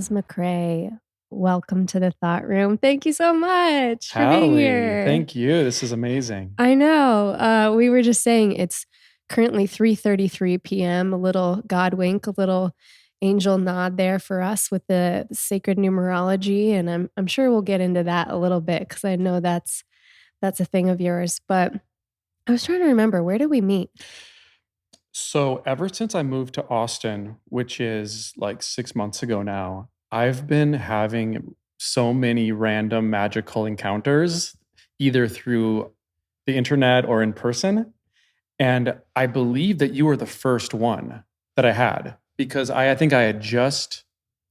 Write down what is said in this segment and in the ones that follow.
Mrs. McCrae. Welcome to the Thought Room. Thank you so much for being Hallie, here. thank you. This is amazing. I know. We were just saying it's currently 3:33 p.m. A little God wink, a little angel nod there for us with the sacred numerology, and I'm sure we'll get into that a little bit because I know that's a thing of yours. But I was trying to remember, where did we meet? So, ever since I moved to Austin, which is like 6 months ago now, I've been having so many random magical encounters, either through the internet or in person. And I believe that you were the first one that I had because I think I had just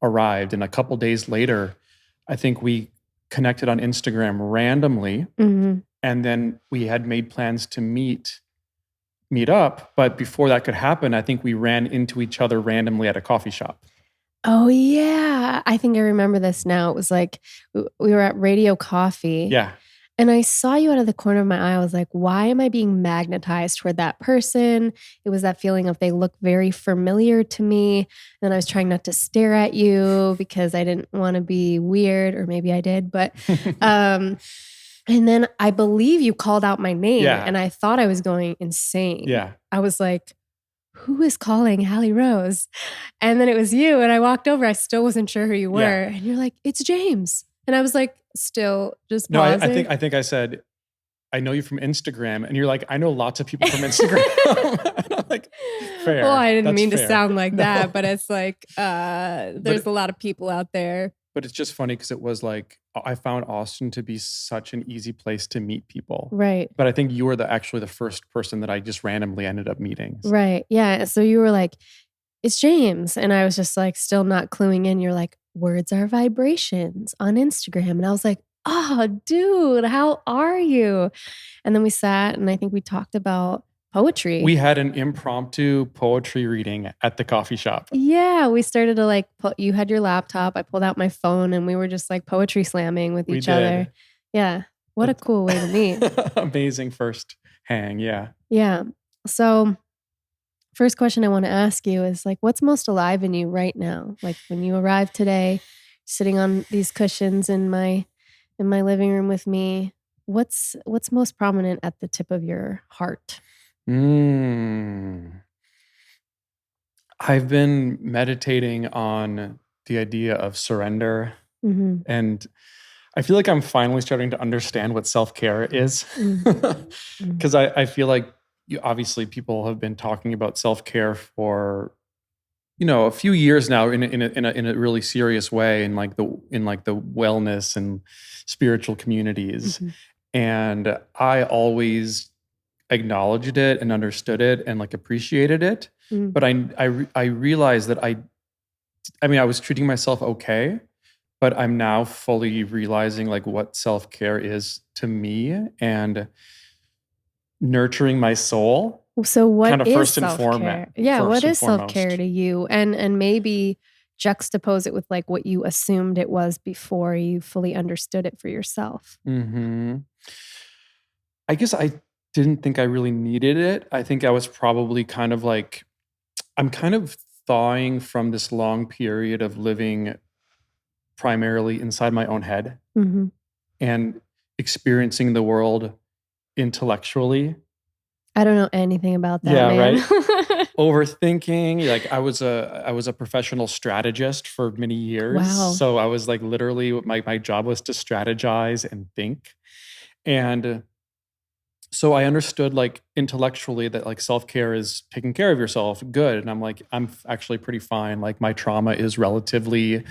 arrived. And a couple days later, I think we connected on Instagram randomly. Mm-hmm. And then we had made plans to meet up. But before that could happen, I think we ran into each other randomly at a coffee shop. Oh, yeah. I think I remember this now. It was like we were at Radio Coffee. Yeah. And I saw you out of the corner of my eye. I was like, why am I being magnetized toward that person? It was that feeling of they look very familiar to me. And I was trying not to stare at you because I didn't want to be weird, or maybe I did. But and then I believe you called out my name, Yeah. and I thought I was going insane. Yeah. I was like, who is calling Hallie Rose? And then it was you. And I walked over. I still wasn't sure who you were. Yeah. And you're like, it's James. And I was like, still just No, pausing. I think I said, I know you from Instagram. And you're like, I know lots of people from Instagram. And I'm like, fair. Well, I didn't That's mean to fair. sound like No. that, but it's like, there's a lot of people out there. But it's just funny because it was like, I found Austin to be such an easy place to meet people. Right. But I think you were actually the first person that I just randomly ended up meeting. Right. Yeah. So you were like, it's James. And I was just like, still not cluing in. You're like, words are vibrations on Instagram. And I was like, oh, dude, how are you? And then we sat and I think we talked about poetry. We had an impromptu poetry reading at the coffee shop. Yeah, we started to like, you had your laptop, I pulled out my phone, and we were just like poetry slamming with each other. Yeah, what a cool way to meet. Amazing first hang, yeah. Yeah. So first question I want to ask you is like, what's most alive in you right now? Like when you arrived today, sitting on these cushions in my living room with me, what's most prominent at the tip of your heart? I've been meditating on the idea of surrender. Mm-hmm. And I feel like I'm finally starting to understand what self-care is. Because I feel like obviously people have been talking about self-care for a few years now in a really serious way in like the wellness and spiritual communities. Mm-hmm. And I always acknowledged it and understood it and like appreciated it. Mm-hmm. But I realized that I was treating myself okay, but I'm now fully realizing like what self-care is to me and nurturing my soul. So what kind of is first and self-care? foremost. Yeah, what is foremost. self-care to you? And maybe juxtapose it with like what you assumed it was before you fully understood it for yourself. Mm-hmm. I guess I didn't think I really needed it. I think I was probably kind of like, I'm kind of thawing from this long period of living primarily inside my own head and experiencing the world intellectually. I don't know anything about that. Yeah, man. right. Overthinking. Like I was a professional strategist for many years. Wow. So I was like literally my job was to strategize and think. And so I understood like intellectually that like self-care is taking care of yourself. Good. And I'm like, I'm actually pretty fine. Like my trauma is relatively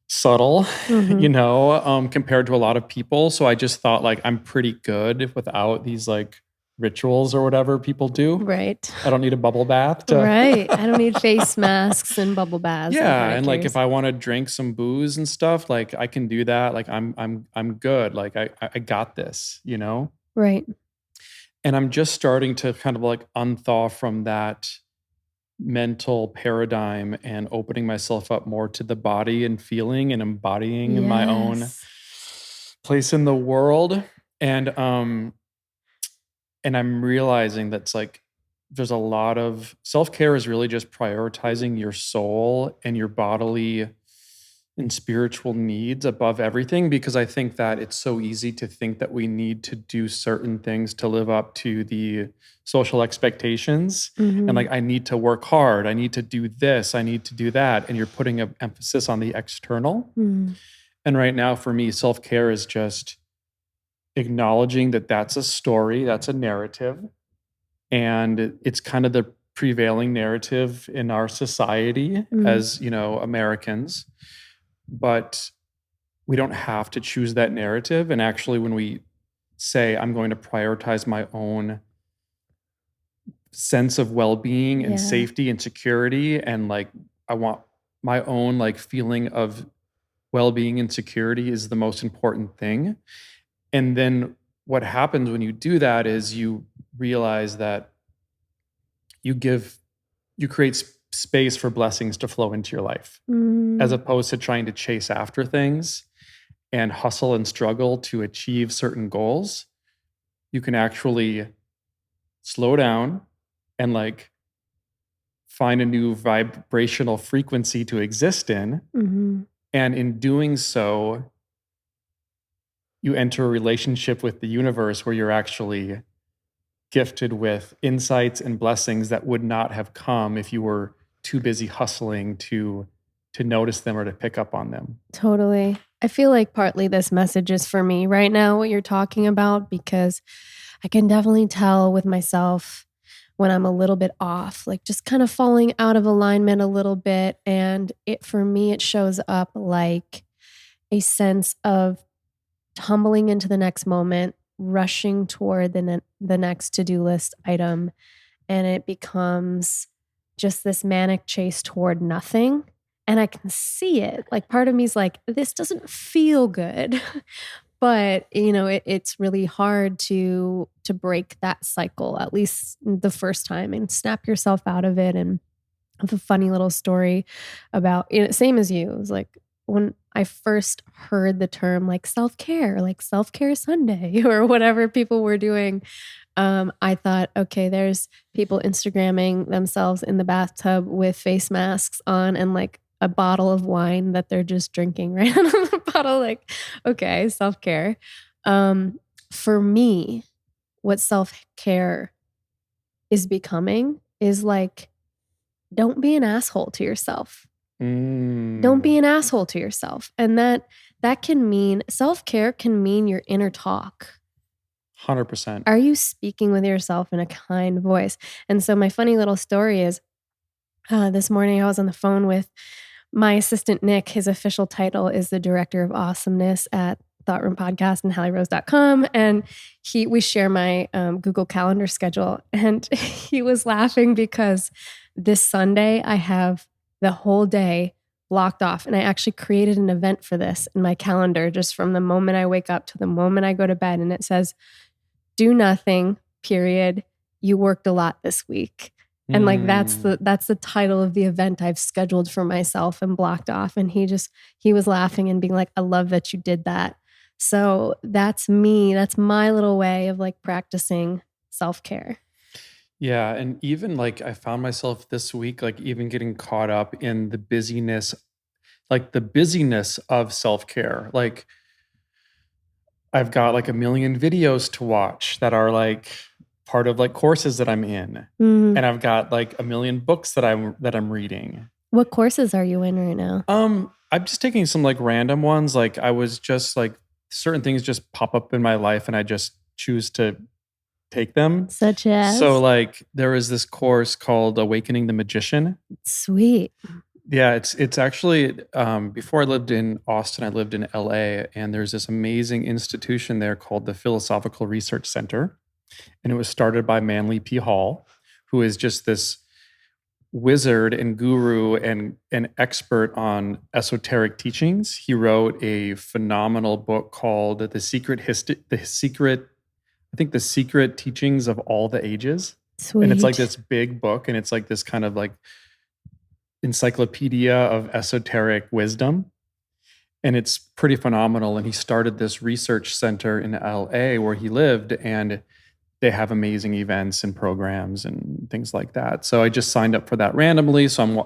subtle, compared to a lot of people. So I just thought like I'm pretty good without these like rituals or whatever people do. Right. I don't need a bubble bath. Right. I don't need face masks and bubble baths. Yeah. And like if I want to drink some booze and stuff, like I can do that. Like I'm good. Like I got this, Right. And I'm just starting to kind of like unthaw from that mental paradigm and opening myself up more to the body and feeling and embodying in my own place in the world. And I'm realizing that's like there's a lot of self-care is really just prioritizing your soul and your bodily and spiritual needs above everything, because I think that it's so easy to think that we need to do certain things to live up to the social expectations. And Mhm. like, I need to work hard, I need to do this, I need to do that. And you're putting an emphasis on the external. Mm. And right now, for me, self care is just acknowledging that that's a story, that's a narrative. And it's kind of the prevailing narrative in our society Mm. as, Americans. But we don't have to choose that narrative. And actually, when we say, I'm going to prioritize my own sense of well-being and Yeah. safety and security, and like, I want my own like feeling of well-being and security is the most important thing. And then what happens when you do that is you realize that you give you create space for blessings to flow into your life, as Mm. opposed to trying to chase after things and hustle and struggle to achieve certain goals. You can actually slow down and like find a new vibrational frequency to exist in. Mhm. And in doing so, you enter a relationship with the universe where you're actually gifted with insights and blessings that would not have come if you were too busy hustling to notice them or to pick up on them. Totally. I feel like partly this message is for me right now, what you're talking about, because I can definitely tell with myself when I'm a little bit off, like just kind of falling out of alignment a little bit. And for me, it shows up like a sense of tumbling into the next moment, rushing toward the next to-do list item, and it becomes just this manic chase toward nothing. And I can see it. Like part of me is like, this doesn't feel good. But it's really hard to break that cycle, at least the first time, and snap yourself out of it. And I have a funny little story about, same as you. It was like when I first heard the term like self-care, like self-care Sunday or whatever people were doing, I thought, okay, there's people Instagramming themselves in the bathtub with face masks on and like a bottle of wine that they're just drinking right out of the bottle. Like, okay, self care. Um, for me, what self care is becoming is like, don't be an asshole to yourself. Don't be Mm, an asshole to yourself. And that can mean self care can mean your inner talk. 100%. Are you speaking with yourself in a kind voice? And so my funny little story is this morning I was on the phone with my assistant, Nick. His official title is the director of awesomeness at Thought Room Podcast and HallieRose.com. And we share my Google Calendar schedule. And he was laughing because this Sunday I have the whole day blocked off. And I actually created an event for this in my calendar just from the moment I wake up to the moment I go to bed. And it says, do nothing, period. You worked a lot this week. And like Mm. that's the title of the event I've scheduled for myself and blocked off. And he was laughing and being like, I love that you did that. So that's me. That's my little way of like practicing self-care. Yeah, and even like I found myself this week, like even getting caught up in the busyness of self-care. Like I've got like a million videos to watch that are like part of like courses that I'm in. Mhm. And I've got like a million books that I'm reading. What courses are you in right now? I'm just taking some like random ones. Like I was just like certain things just pop up in my life and I just choose to take them. Such So as? like there is this course called Awakening the Magician. Sweet. Yeah, it's actually before I lived in Austin, I lived in LA, and there's this amazing institution there called the Philosophical Research Center. And it was started by Manly P. Hall, who is just this wizard and guru and an expert on esoteric teachings. He wrote a phenomenal book called The Secret Teachings of All the Ages. And it's like Sweet. this big book, and it's like this kind of like encyclopedia of esoteric wisdom. And it's pretty phenomenal. And he started this research center in LA where he lived, and they have amazing events and programs and things like that. So I just signed up for that randomly. So I'm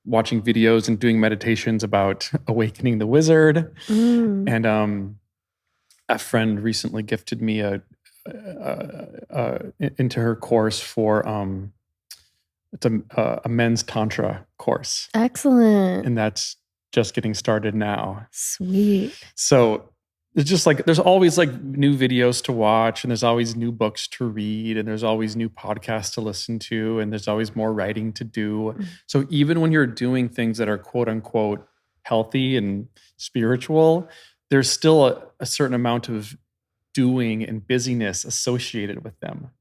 watching videos and doing meditations about awakening the wizard. Mm. And a friend recently gifted me into her course for it's a men's tantra course, Excellent. and that's just getting started now. Sweet. So it's just like there's always like new videos to watch, and there's always new books to read, and there's always new podcasts to listen to, and there's always more writing to do. So even when you're doing things that are quote unquote healthy and spiritual, there's still a certain amount of doing and busyness associated with them.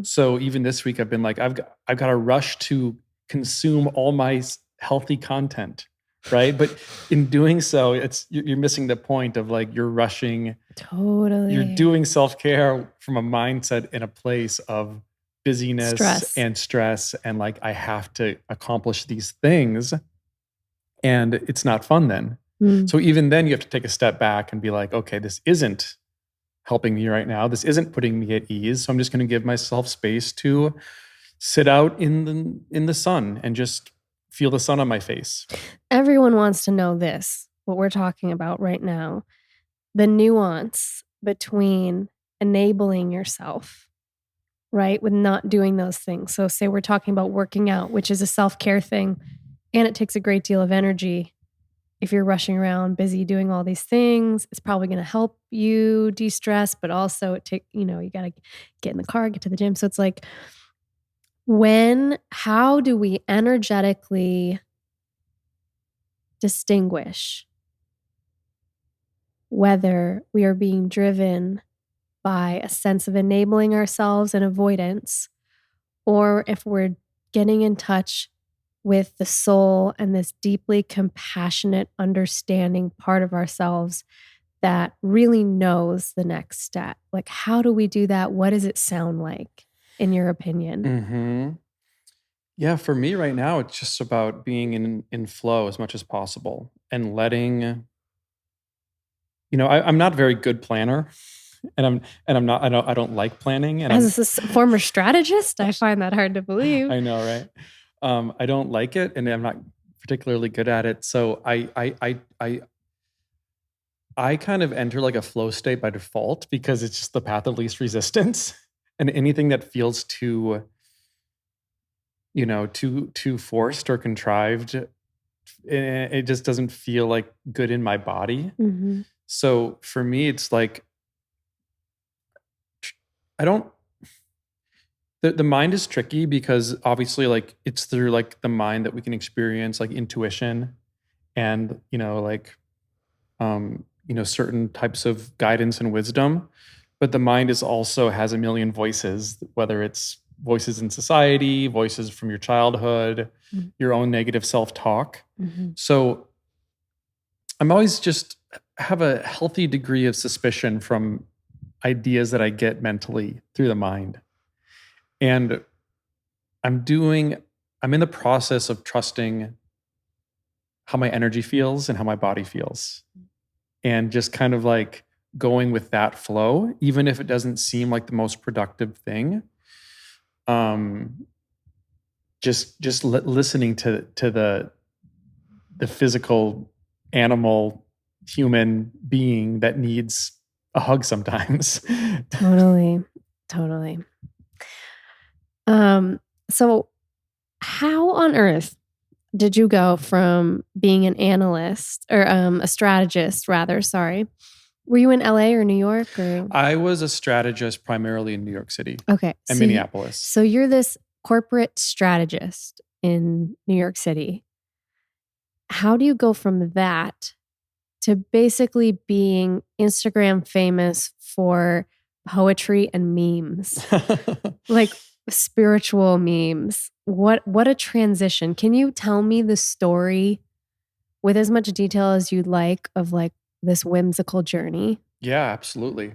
So even this week, I've been like, I've got to rush to consume all my healthy content, right? But in doing so, you're missing the point of like you're rushing. Totally. You're doing self-care from a mindset in a place of busyness and stress, and like I have to accomplish these things, and it's not fun then. So even then, you have to take a step back and be like, okay, this isn't helping me right now. This isn't putting me at ease. So I'm just going to give myself space to sit out in the sun and just feel the sun on my face. Everyone wants to know this, what we're talking about right now, the nuance between enabling yourself, right, with not doing those things. So say we're talking about working out, which is a self-care thing, and it takes a great deal of energy. If you're rushing around busy doing all these things, it's probably going to help you de-stress, but also you got to get in the car, get to the gym. So it's like, how do we energetically distinguish whether we are being driven by a sense of enabling ourselves and avoidance, or if we're getting in touch with the soul and this deeply compassionate, understanding part of ourselves that really knows the next step? Like, how do we do that? What does it sound like, in your opinion? Yeah, for me right now, it's just about being in flow as much as possible and letting, I'm not a very good planner, and I don't like planning. And As a former strategist, I find that hard to believe. I know, right? I don't like it, and I'm not particularly good at it. So I kind of enter like a flow state by default because it's just the path of least resistance. And anything that feels too forced or contrived, it just doesn't feel like good in my body. So for me, it's like the mind is tricky because obviously like it's through like the mind that we can experience like intuition and certain types of guidance and wisdom. But the mind has a million voices, whether it's voices in society, voices from your childhood, your own negative self-talk. So I'm always just have a healthy degree of suspicion from ideas that I get mentally through the mind. And I'm in the process of trusting how my energy feels and how my body feels. And just kind of like going with that flow, even if it doesn't seem like the most productive thing. Listening to the physical animal human being that needs a hug sometimes. Totally. So how on earth did you go from being an analyst or a strategist rather, sorry. Were you in LA or New York or? I was a strategist primarily in New York City. Okay. And Minneapolis. So you're this corporate strategist in New York City. How do you go from that to basically being Instagram famous for poetry and memes? Like spiritual memes. What a transition. Can you tell me the story with as much detail as you'd like of like this whimsical journey? Yeah, absolutely.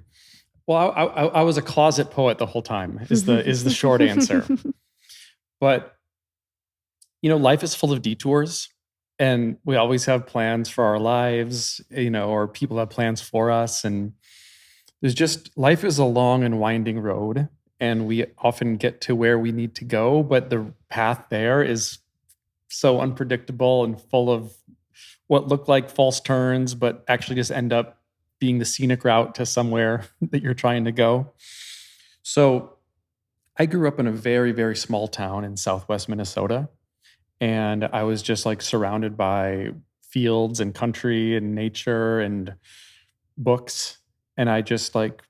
Well, I was a closet poet the whole time is the short answer. But life is full of detours, and we always have plans for our lives, or people have plans for us, and life is a long and winding road, and we often get to where we need to go, but the path there is so unpredictable and full of what look like false turns, but actually just end up being the scenic route to somewhere that you're trying to go. So I grew up in a very, very small town in Southwest Minnesota. And I was just like surrounded by fields and country and nature and books. And I just like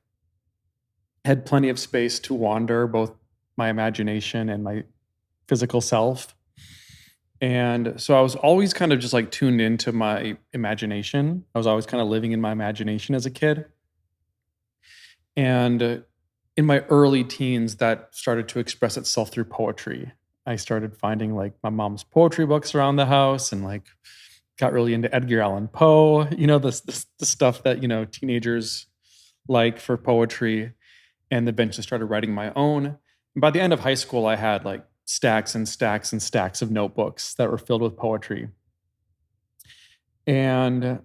had plenty of space to wander both my imagination and my physical self. And so I was always kind of just like tuned into my imagination. I was always kind of living in my imagination as a kid. And in my early teens, that started to express itself through poetry. I started finding like my mom's poetry books around the house and like got really into Edgar Allan Poe, the stuff that, teenagers like for poetry, and eventually started writing my own. And by the end of high school, I had like stacks and stacks and stacks of notebooks that were filled with poetry. And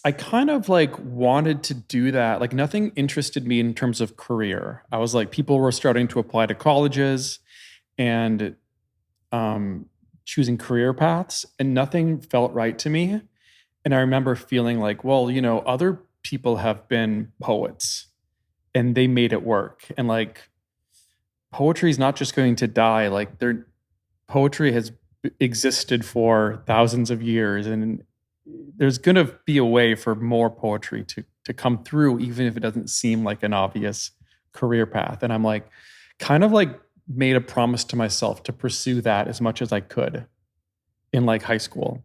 I kind of like wanted to do that. Like nothing interested me in terms of career. I was like, people were starting to apply to colleges and choosing career paths, and nothing felt right to me. And I remember feeling like, well, other people have been poets and they made it work. And like poetry is not just going to die. Like poetry has existed for thousands of years, and there's going to be a way for more poetry to come through, even if it doesn't seem like an obvious career path. And I'm like, kind of like made a promise to myself to pursue that as much as I could in like high school.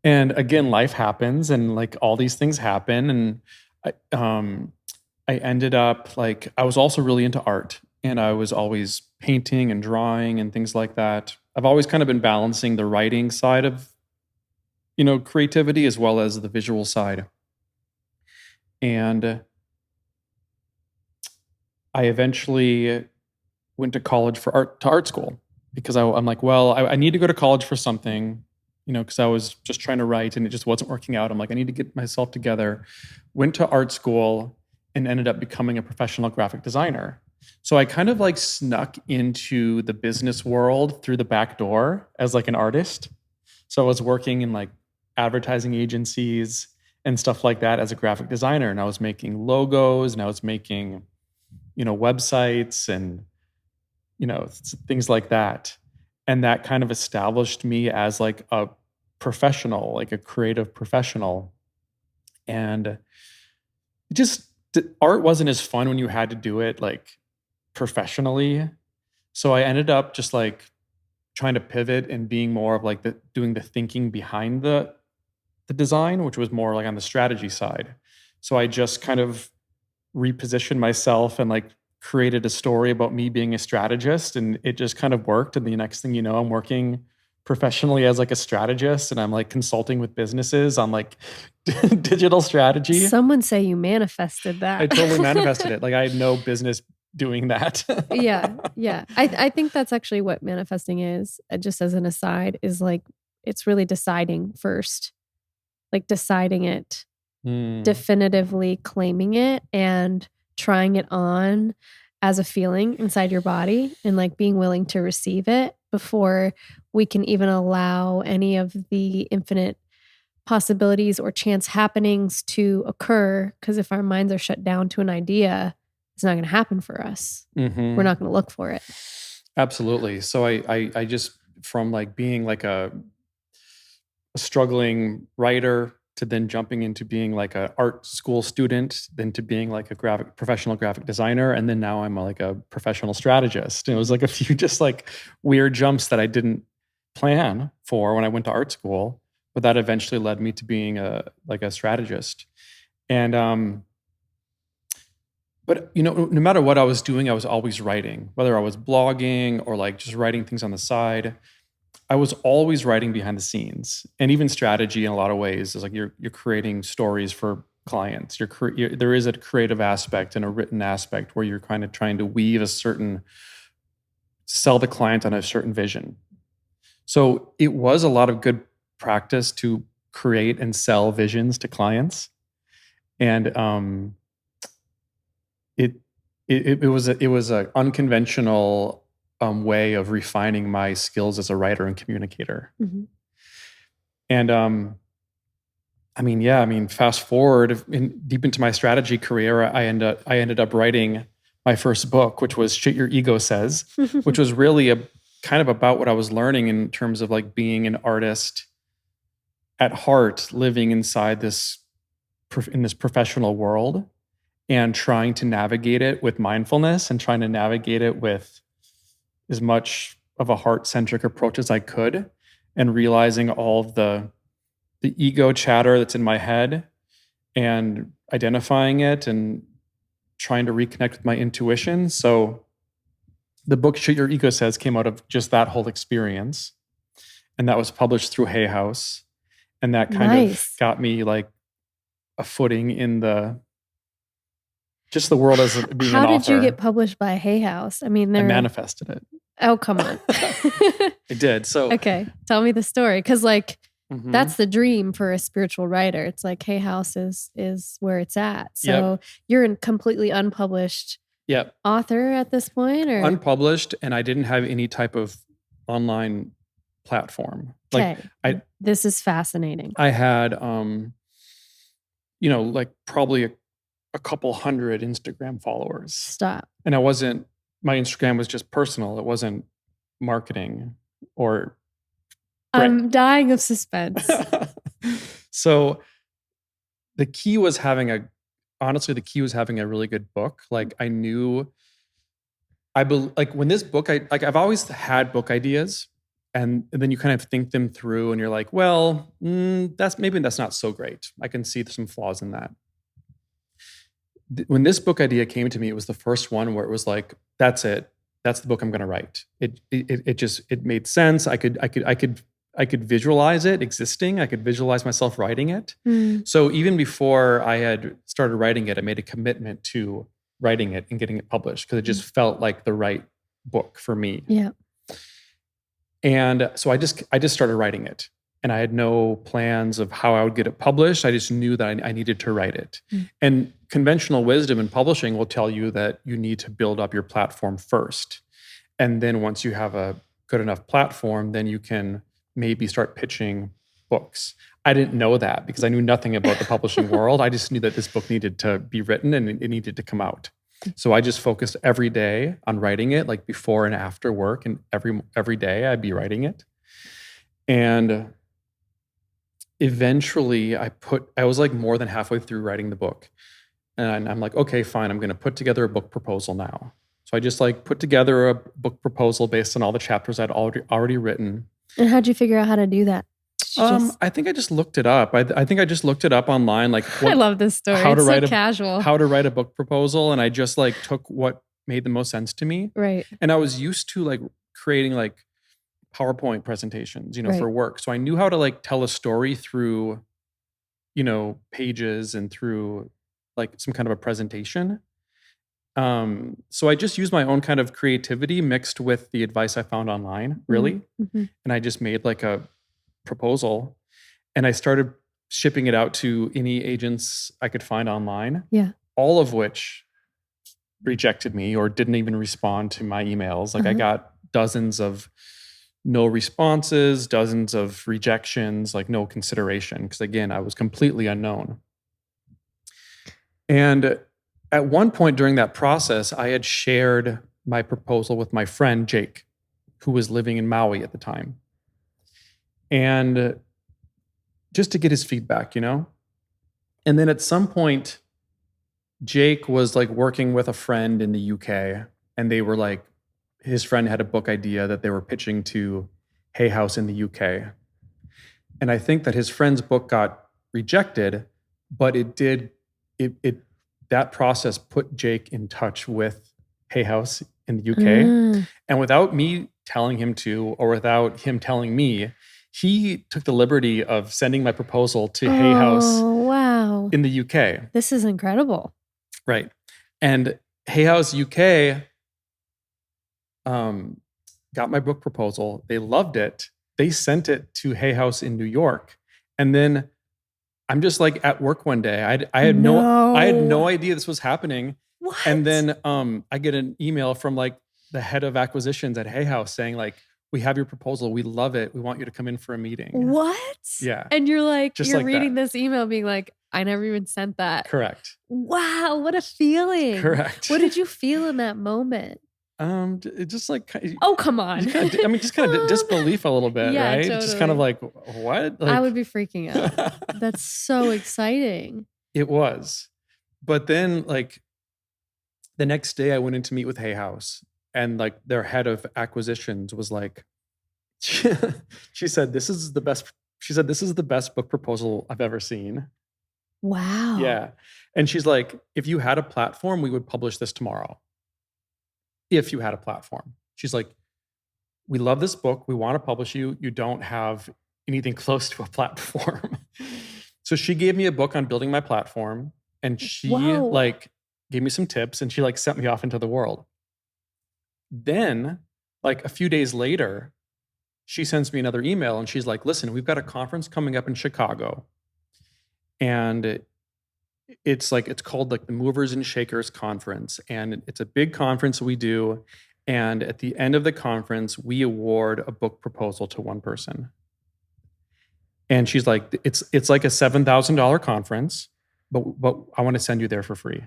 And again, life happens and like all these things happen. And I ended up like, I was also really into art, and I was always painting and drawing and things like that. I've always kind of been balancing the writing side of, creativity as well as the visual side. And I eventually went to college to art school because I'm like, well, I need to go to college for something, because I was just trying to write and it just wasn't working out. I'm like, I need to get myself together. Went to art school and ended up becoming a professional graphic designer. So I kind of like snuck into the business world through the back door as like an artist. So I was working in like advertising agencies and stuff like that as a graphic designer. And I was making logos and I was making, websites and, things like that. And that kind of established me as like a professional, like a creative professional. And it just, art wasn't as fun when you had to do it like professionally. So I ended up just like trying to pivot and being more of like doing the thinking behind the design, which was more like on the strategy side. So I just kind of repositioned myself and like created a story about me being a strategist, and it just kind of worked. And the next thing you know, I'm working professionally as like a strategist, and I'm like consulting with businesses on like digital strategy. Someone say you manifested I that. totally manifested it. Like I had no business doing that. Yeah. I think that's actually what manifesting is. Just as an aside, is like it's really deciding first, like deciding it, definitively claiming it, and trying it on as a feeling inside your body, and like being willing to receive it before we can even allow any of the infinite possibilities or chance happenings to occur. Because if our minds are shut down to an idea, it's not going to happen for us. We're not going to look for it. Absolutely. So I just, from like being like a struggling writer to then jumping into being like an art school student, then to being like a professional graphic designer, and then now I'm like a professional strategist. And it was like a few just like weird jumps that I didn't plan for when I went to art school, but that eventually led me to being a strategist. And but no matter what I was doing, I was always writing, whether I was blogging or like just writing things on the side. I was always writing behind the scenes, and even strategy in a lot of ways is like you're creating stories for clients. There is a creative aspect and a written aspect where you're kind of trying to weave sell the client on a certain vision. So it was a lot of good practice to create and sell visions to clients, and it was a unconventional way of refining my skills as a writer and communicator. Mm-hmm. And fast forward deep into my strategy career, I ended up writing my first book, which was Shit Your Ego Says, which was really a kind of about what I was learning in terms of like being an artist at heart, living inside in this professional world and trying to navigate it with mindfulness and trying to navigate it with as much of a heart-centric approach as I could, and realizing all of the ego chatter that's in my head and identifying it and trying to reconnect with my intuition. So the book Shit Your Ego Says came out of just that whole experience. And that was published through Hay House. And that kind of got me like a footing in the world as being an author. How did you get published by Hay House? I mean, I manifested it. Oh, come on. I did. So okay, tell me the story, because like that's the dream for a spiritual writer. It's like Hay House is where it's at. So you're a completely unpublished author at this point, or unpublished, and I didn't have any type of online platform. Okay, this is fascinating. I had, like probably a couple hundred Instagram followers. Stop. And my Instagram was just personal. It wasn't marketing or. I'm dying of suspense. So the key was having a really good book. Like I knew, when this book, I've always had book ideas, and then you kind of think them through and you're like, well, that's not so great. I can see some flaws in that. When this book idea came to me, it was the first one where it was like, that's it. That's the book I'm going to write. It made sense. I could visualize it existing. I could visualize myself writing it. So even before I had started writing it, I made a commitment to writing it and getting it published because it just felt like the right book for me. Yeah. And so I just started writing it, and I had no plans of how I would get it published. I just knew that I needed to write it. And conventional wisdom in publishing will tell you that you need to build up your platform first. And then once you have a good enough platform, then you can maybe start pitching books. I didn't know that because I knew nothing about the publishing world. I just knew that this book needed to be written and it needed to come out. So I just focused every day on writing it, like before and after work, and every day I'd be writing it. And eventually I was like more than halfway through writing the book. And I'm like, okay, fine, I'm going to put together a book proposal now. So I just like put together a book proposal based on all the chapters I'd already written. And how'd you figure out how to do that? I think I just looked it up. I think I just looked it up online. Like, I love this story. It's casual. How to write a book proposal, and I just like took what made the most sense to me. Right. And I was used to like creating like PowerPoint presentations, for work. So I knew how to like tell a story through, pages and through like some kind of a presentation. So I just used my own kind of creativity mixed with the advice I found online, really. And I just made like a proposal, and I started shipping it out to any agents I could find online. Yeah. All of which rejected me or didn't even respond to my emails. Like I got dozens of no responses, dozens of rejections, like no consideration. Because again, I was completely unknown. And at one point during that process, I had shared my proposal with my friend, Jake, who was living in Maui at the time. And just to get his feedback, And then at some point, Jake was like working with a friend in the UK, and they were like, his friend had a book idea that they were pitching to Hay House in the UK. And I think that his friend's book got rejected, but that process put Jake in touch with Hay House in the UK. And without me telling him to, or without him telling me, he took the liberty of sending my proposal to Hay House in the UK. This is incredible. Right. And Hay House UK got my book proposal. They loved it. They sent it to Hay House in New York. And then I'm just like at work one day. I had no idea this was happening. What? And then I get an email from like the head of acquisitions at Hay House saying like, we have your proposal. We love it. We want you to come in for a meeting. What? Yeah. And you're like, Just you're like reading that. this email being like, I never even sent that. Correct. Wow, what a feeling. Correct. What did you feel in that moment? It just like, Oh, come on. just kind of disbelief a little bit, Yeah, right? totally. Just kind of like, what? Like, I would be freaking out. That's so exciting. It was. But then like the next day I went in to meet with Hay House, and like their head of acquisitions was like, she said, this is the best book proposal I've ever seen. Wow. Yeah. And she's like, if you had a platform, we would publish this tomorrow. If you had a platform. She's like, we love this book. We want to publish you. You don't have anything close to a platform. So she gave me a book on building my platform, and she like gave me some tips, and she like sent me off into the world. Then like a few days later, she sends me another email, and she's like, listen, we've got a conference coming up in Chicago. And it's called like the Movers and Shakers Conference. And it's a big conference we do. And at the end of the conference, we award a book proposal to one person. And she's like, it's like a $7,000 conference, but I want to send you there for free.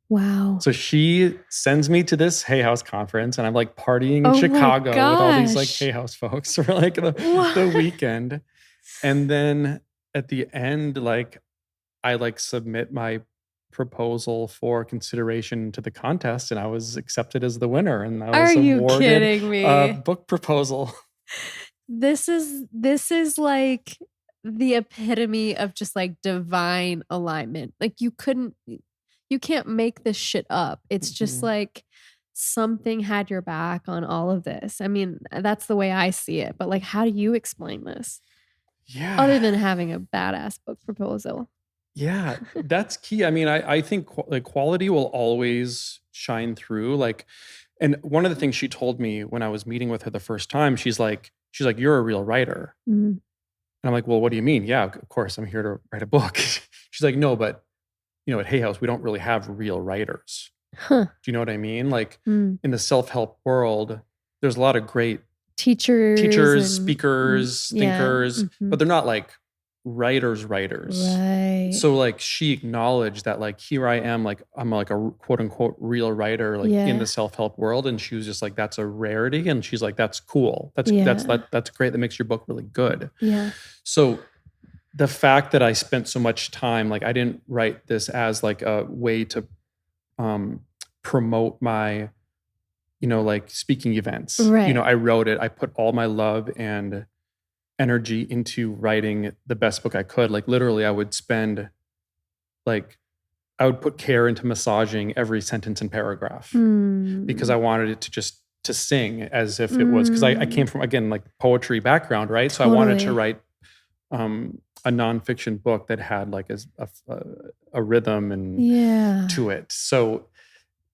Wow. So she sends me to this Hay House conference, and I'm like partying in Chicago with all these like Hay House folks for like the weekend. And then at the end, like I like submit my proposal for consideration to the contest, and I was accepted as the winner, and I was awarded a book proposal. This is like the epitome of just like divine alignment. Like you can't make this shit up. It's just like something had your back on all of this. I mean, that's the way I see it. But like, how do you explain this? Yeah. Other than having a badass book proposal. Yeah, that's key. I mean, I think like quality will always shine through. Like, and one of the things she told me when I was meeting with her the first time, she's like, you're a real writer. Mm-hmm. And I'm like, well, what do you mean? Yeah, of course, I'm here to write a book. She's like, no, but at Hay House, we don't really have real writers. Huh. Do you know what I mean? Like in the self-help world, there's a lot of great teachers, speakers, thinkers, but they're not like writers. Right. So like she acknowledged that like here I am, like I'm like a quote unquote real writer, like in the self-help world. And she was just like, that's a rarity. And she's like, that's cool. That's great. That makes your book really good. Yeah. So the fact that I spent so much time, like I didn't write this as like a way to promote my, like speaking events. Right. I wrote it. I put all my love and energy into writing the best book I could. Like literally I would put care into massaging every sentence and paragraph because I wanted it to sing as if it was, because I came from, again, like poetry background, right? So I wanted to write a nonfiction book that had like a rhythm and to it. So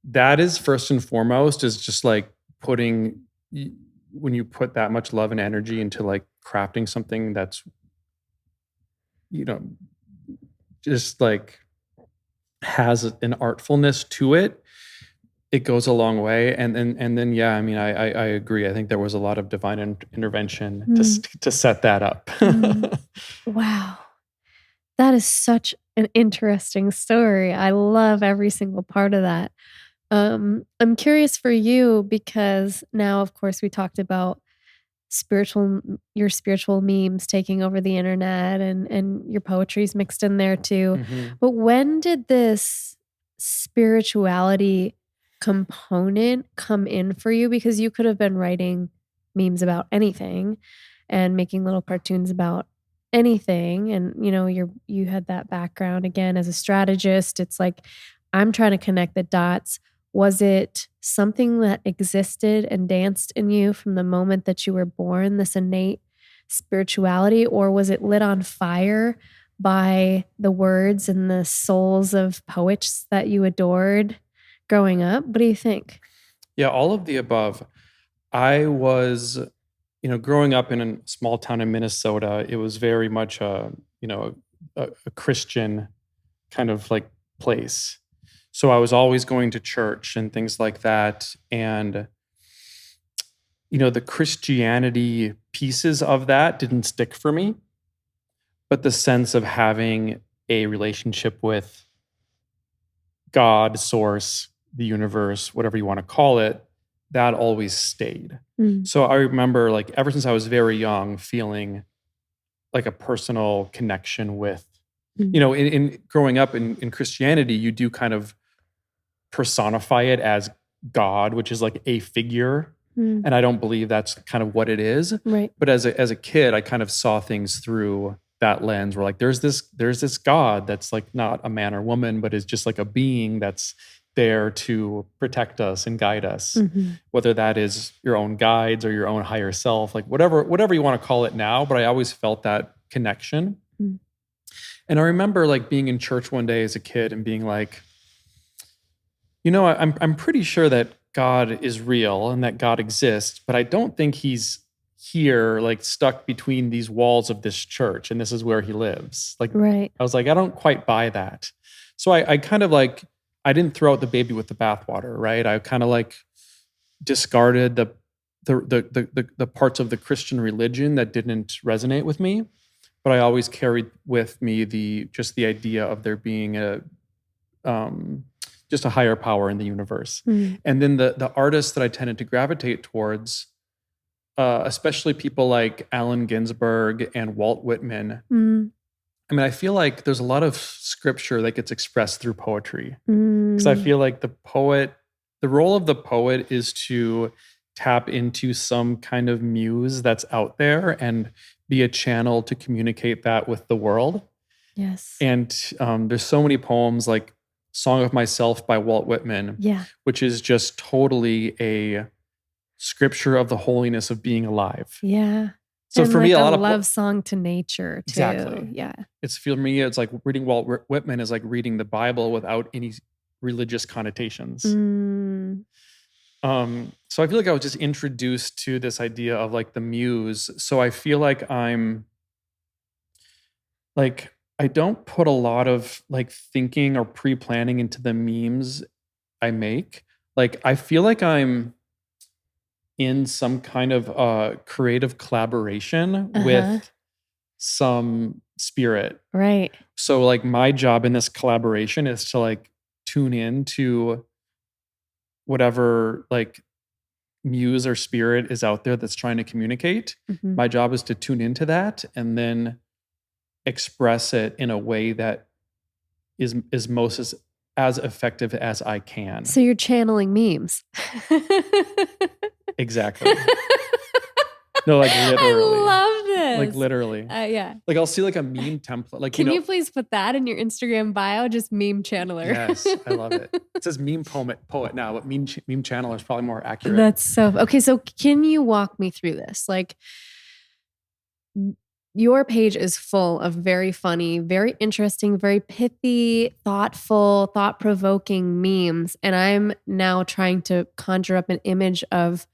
that is first and foremost, is just like when you put that much love and energy into like crafting something that's, just like has an artfulness to it, it goes a long way. And then, yeah, I mean, I agree. I think there was a lot of divine intervention to set that up. Wow. That is such an interesting story. I love every single part of that. I'm curious for you because now, of course, we talked about your spiritual memes taking over the internet and your poetry's mixed in there too. Mm-hmm. But when did this spirituality component come in for you? Because you could have been writing memes about anything and making little cartoons about anything. And, you had that background again as a strategist. It's like, I'm trying to connect the dots. Was it something that existed and danced in you from the moment that you were born, this innate spirituality, or was it lit on fire by the words and the souls of poets that you adored growing up? What do you think? Yeah, all of the above. I was, growing up in a small town in Minnesota, it was very much a Christian kind of like place. So I was always going to church and things like that. And the Christianity pieces of that didn't stick for me, but the sense of having a relationship with God, source, the universe, whatever you want to call it, that always stayed. Mm. So I remember, like, ever since I was very young, feeling like a personal connection with, in growing up in Christianity, you do kind of personify it as God, which is like a figure. Mm. And I don't believe that's kind of what it is. Right. But as a kid, I kind of saw things through that lens where, like, there's this God that's like not a man or woman, but is just like a being that's there to protect us and guide us. Mhm. Whether that is your own guides or your own higher self, like whatever you want to call it now, but I always felt that connection. Mm. And I remember, like, being in church one day as a kid and being like, I'm pretty sure that God is real and that God exists, but I don't think he's here, like, stuck between these walls of this church and this is where he lives. Like, Right. I was like, I don't quite buy that. So I kind of, like, I didn't throw out the baby with the bathwater, right? I kind of, like, discarded the parts of the Christian religion that didn't resonate with me, but I always carried with me the idea of there being just a higher power in the universe. Mm. And then the artists that I tended to gravitate towards, especially people like Allen Ginsberg and Walt Whitman. Mm. I mean, I feel like there's a lot of scripture that gets expressed through poetry. Because I feel like the role of the poet is to tap into some kind of muse that's out there and be a channel to communicate that with the world. Yes. And there's so many poems like Song of Myself by Walt Whitman, which is just totally a scripture of the holiness of being alive. Yeah. So and for like me, a a lot of love song to nature too. Exactly. Yeah. For me, it's like reading Walt Whitman is like reading the Bible without any religious connotations. Mm. So I feel like I was just introduced to this idea of, like, the muse. So I feel like I don't put a lot of, like, thinking or pre-planning into the memes I make. Like, I feel like I'm in some kind of creative collaboration with some spirit. Right. So, like, my job in this collaboration is to, like, tune in to whatever, like, muse or spirit is out there that's trying to communicate. Mhm. My job is to tune into that and then express it in a way that is most as effective as I can. So you're channeling memes. Exactly. No, like, literally. I love this. Like, literally. Yeah. Like, I'll see, like, a meme template. Like, Can you please put that in your Instagram bio? Just meme channeler. Yes, I love it. It says meme poet now, but meme channeler is probably more accurate. That's so okay. So can you walk me through this? Like, your page is full of very funny, very interesting, very pithy, thoughtful, thought-provoking memes. And I'm now trying to conjure up an image of,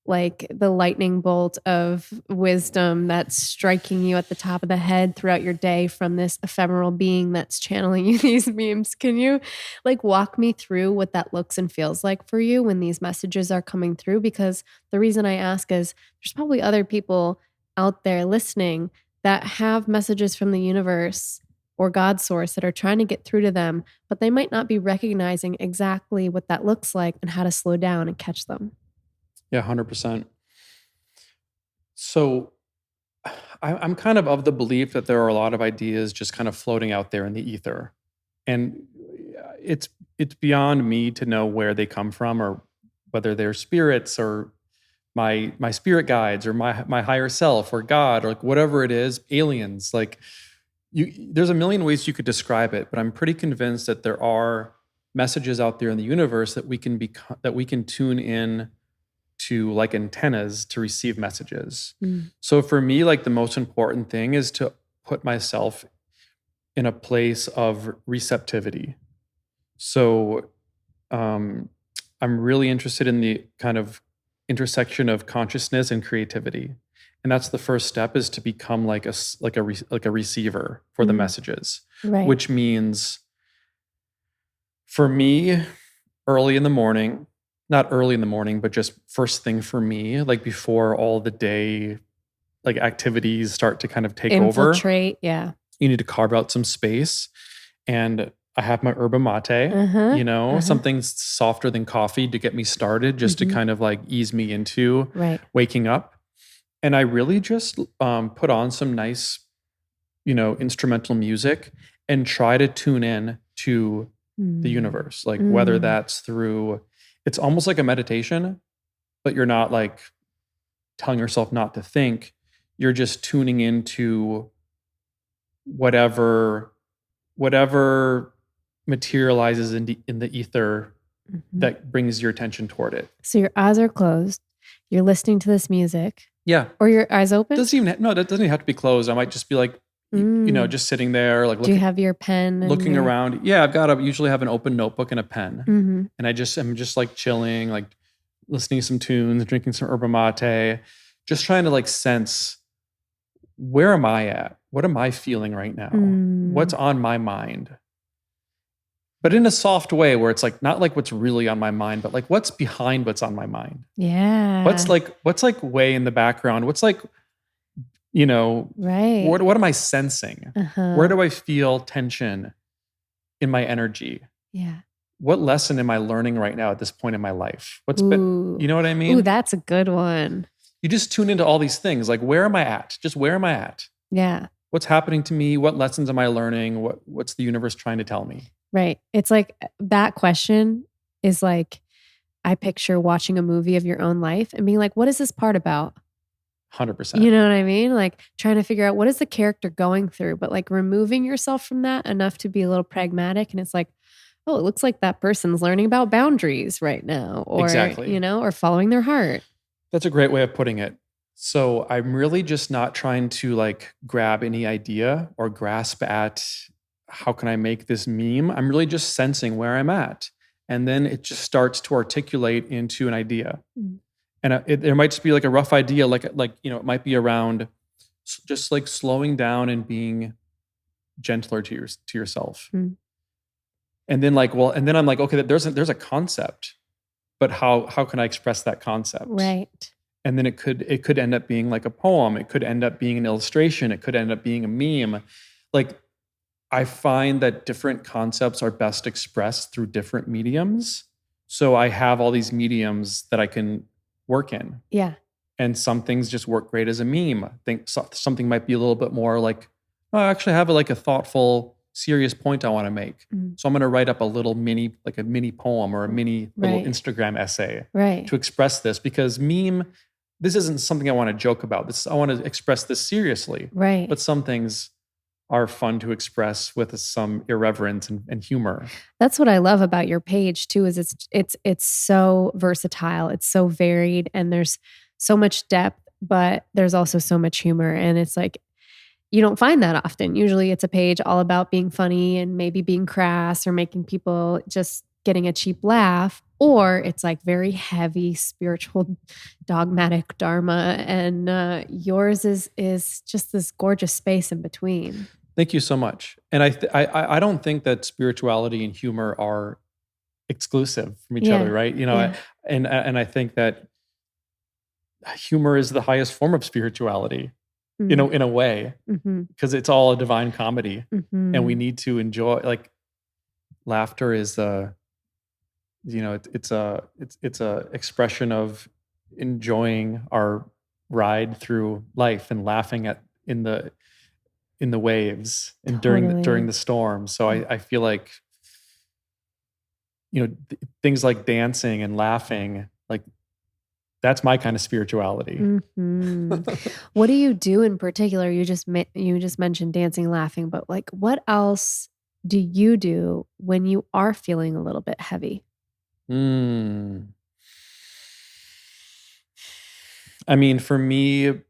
like, the lightning bolt of wisdom that's striking you at the top of the head throughout your day from this ephemeral being that's channeling you these memes. Can you, like, walk me through what that looks and feels like for you when these messages are coming through? Because the reason I ask is there's probably other people out there listening that have messages from the universe or God source that are trying to get through to them, but they might not be recognizing exactly what that looks like and how to slow down and catch them. Yeah, 100%. So I'm kind of the belief that there are a lot of ideas just kind of floating out there in the ether. And it's beyond me to know where they come from or whether they're spirits or my spirit guides or my higher self or God or, like, whatever it is, aliens. Like, there's a million ways you could describe it, but I'm pretty convinced that there are messages out there in the universe that we can tune in to, like antennas, to receive messages. So for me, like, the most important thing is to put myself in a place of receptivity. So I'm really interested in the kind of intersection of consciousness and creativity. And that's the first step, is to become like a receiver for the messages, Right. which means for me, early in the morning, not early in the morning, but just first thing for me, like before all the day, like activities start to kind of take over. Infiltrate. Yeah. You need to carve out some space. And I have my yerba mate, Uh-huh. Uh-huh. something softer than coffee to get me started, just to Mhm. kind of like ease me into Right. waking up. And I really just put on some nice, instrumental music and try to tune in to the Mm. universe. Like whether Mm. that's through, it's almost like a meditation, but you're not like telling yourself not to think. You're just tuning into whatever whatever materializes in the ether Mhm. that brings your attention toward it. So your eyes are closed. You're listening to this music. Yeah. Or your eyes open? No, that doesn't even have to be closed. I might just be like, Mm. just sitting there, like Do you have your pen and looking your around. Yeah, usually have an open notebook and a pen. Mhm. And I'm just like chilling, like listening to some tunes, drinking some yerba mate, just trying to like sense, where am I at? What am I feeling right now? What's Mm. on my mind? But in a soft way where it's like not like what's really on my mind, but like what's behind what's on my mind. Yeah. What's like way in the background? What's like, you know, Right. what am I sensing? Where Uh-huh. do I feel tension in my energy? Yeah. What lesson am I learning right now at this point in my life? Ooh. You know what I Ooh, mean? that's a good one. You just tune into all these things. Like, where am I at? Just where am I at? Yeah. What's happening to me? What lessons am I learning? What's the universe trying to tell me? Right. It's like that question is like I picture watching a movie of your own life and being like, what is this part about? 100%. You know what I mean? Like trying to figure out what is the character going through, but like removing yourself from that enough to be a little pragmatic. And it's like, oh, it looks like that person's learning about boundaries right now, or, Exactly. or following their heart. That's a great way of putting it. So I'm really just not trying to like grab any idea or grasp at how can I make this meme. I'm really just sensing where I'm at. And then it just starts to articulate into an idea. Mm. And there might just be like a rough idea, it might be around just like slowing down and being gentler to yourself. Mm. And then and then I'm like, okay, there's a concept, but how can I express that concept? Right. And then it could end up being like a poem. It could end up being an illustration. It could end up being a meme. Like, I find that different concepts are best expressed through different mediums. So I have all these mediums that I can work in. Yeah. And some things just work great as a meme. I think something might be a little bit more like, oh, I actually have like a thoughtful, serious point I want to make. Mm. So I'm going to write up a mini poem or a mini little Right. Instagram essay Right. to express this, because this isn't something I want to joke about. I want to express this seriously. Right. But some things are fun to express with some irreverence and humor. That's what I love about your page too, is it's so versatile. It's so varied and there's so much depth, but there's also so much humor. And it's like, you don't find that often. Usually it's a page all about being funny and maybe being crass or making people just getting a cheap laugh, or it's like very heavy spiritual dogmatic dharma, and yours is just this gorgeous space in between. Thank you so much. And I don't think that spirituality and humor are exclusive from each other, Yeah. right? Yeah. And I think that humor is the highest form of spirituality, Mm. in a way, Mm-hmm. because it's all a divine comedy, and we Mm-hmm. need to enjoy. Like, laughter is it's a expression of enjoying our ride through life and laughing in the waves and during Totally. the storm. So I feel like, things like dancing and laughing, like, that's my kind of spirituality. Hmm. What do you do in particular? You just mentioned dancing, laughing, but like, what else do you do when you are feeling a little bit heavy? Mm. I mean, for me,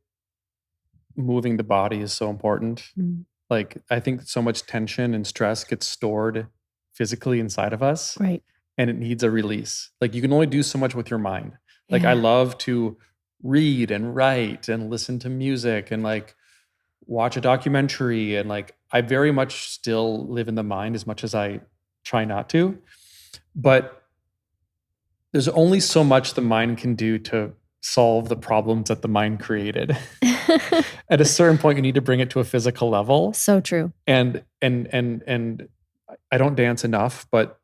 moving the body is so important. Mm. Like, I think so much tension and stress gets stored physically inside of us, Right. and it needs a release. Like, you can only do so much with your mind. Like, I Yeah. love to read and write and listen to music and like watch a documentary, and like I very much still live in the mind as much as I try not to. But there's only so much the mind can do to solve the problems that the mind created. At a certain point, you need to bring it to a physical level. So true. And I don't dance enough, but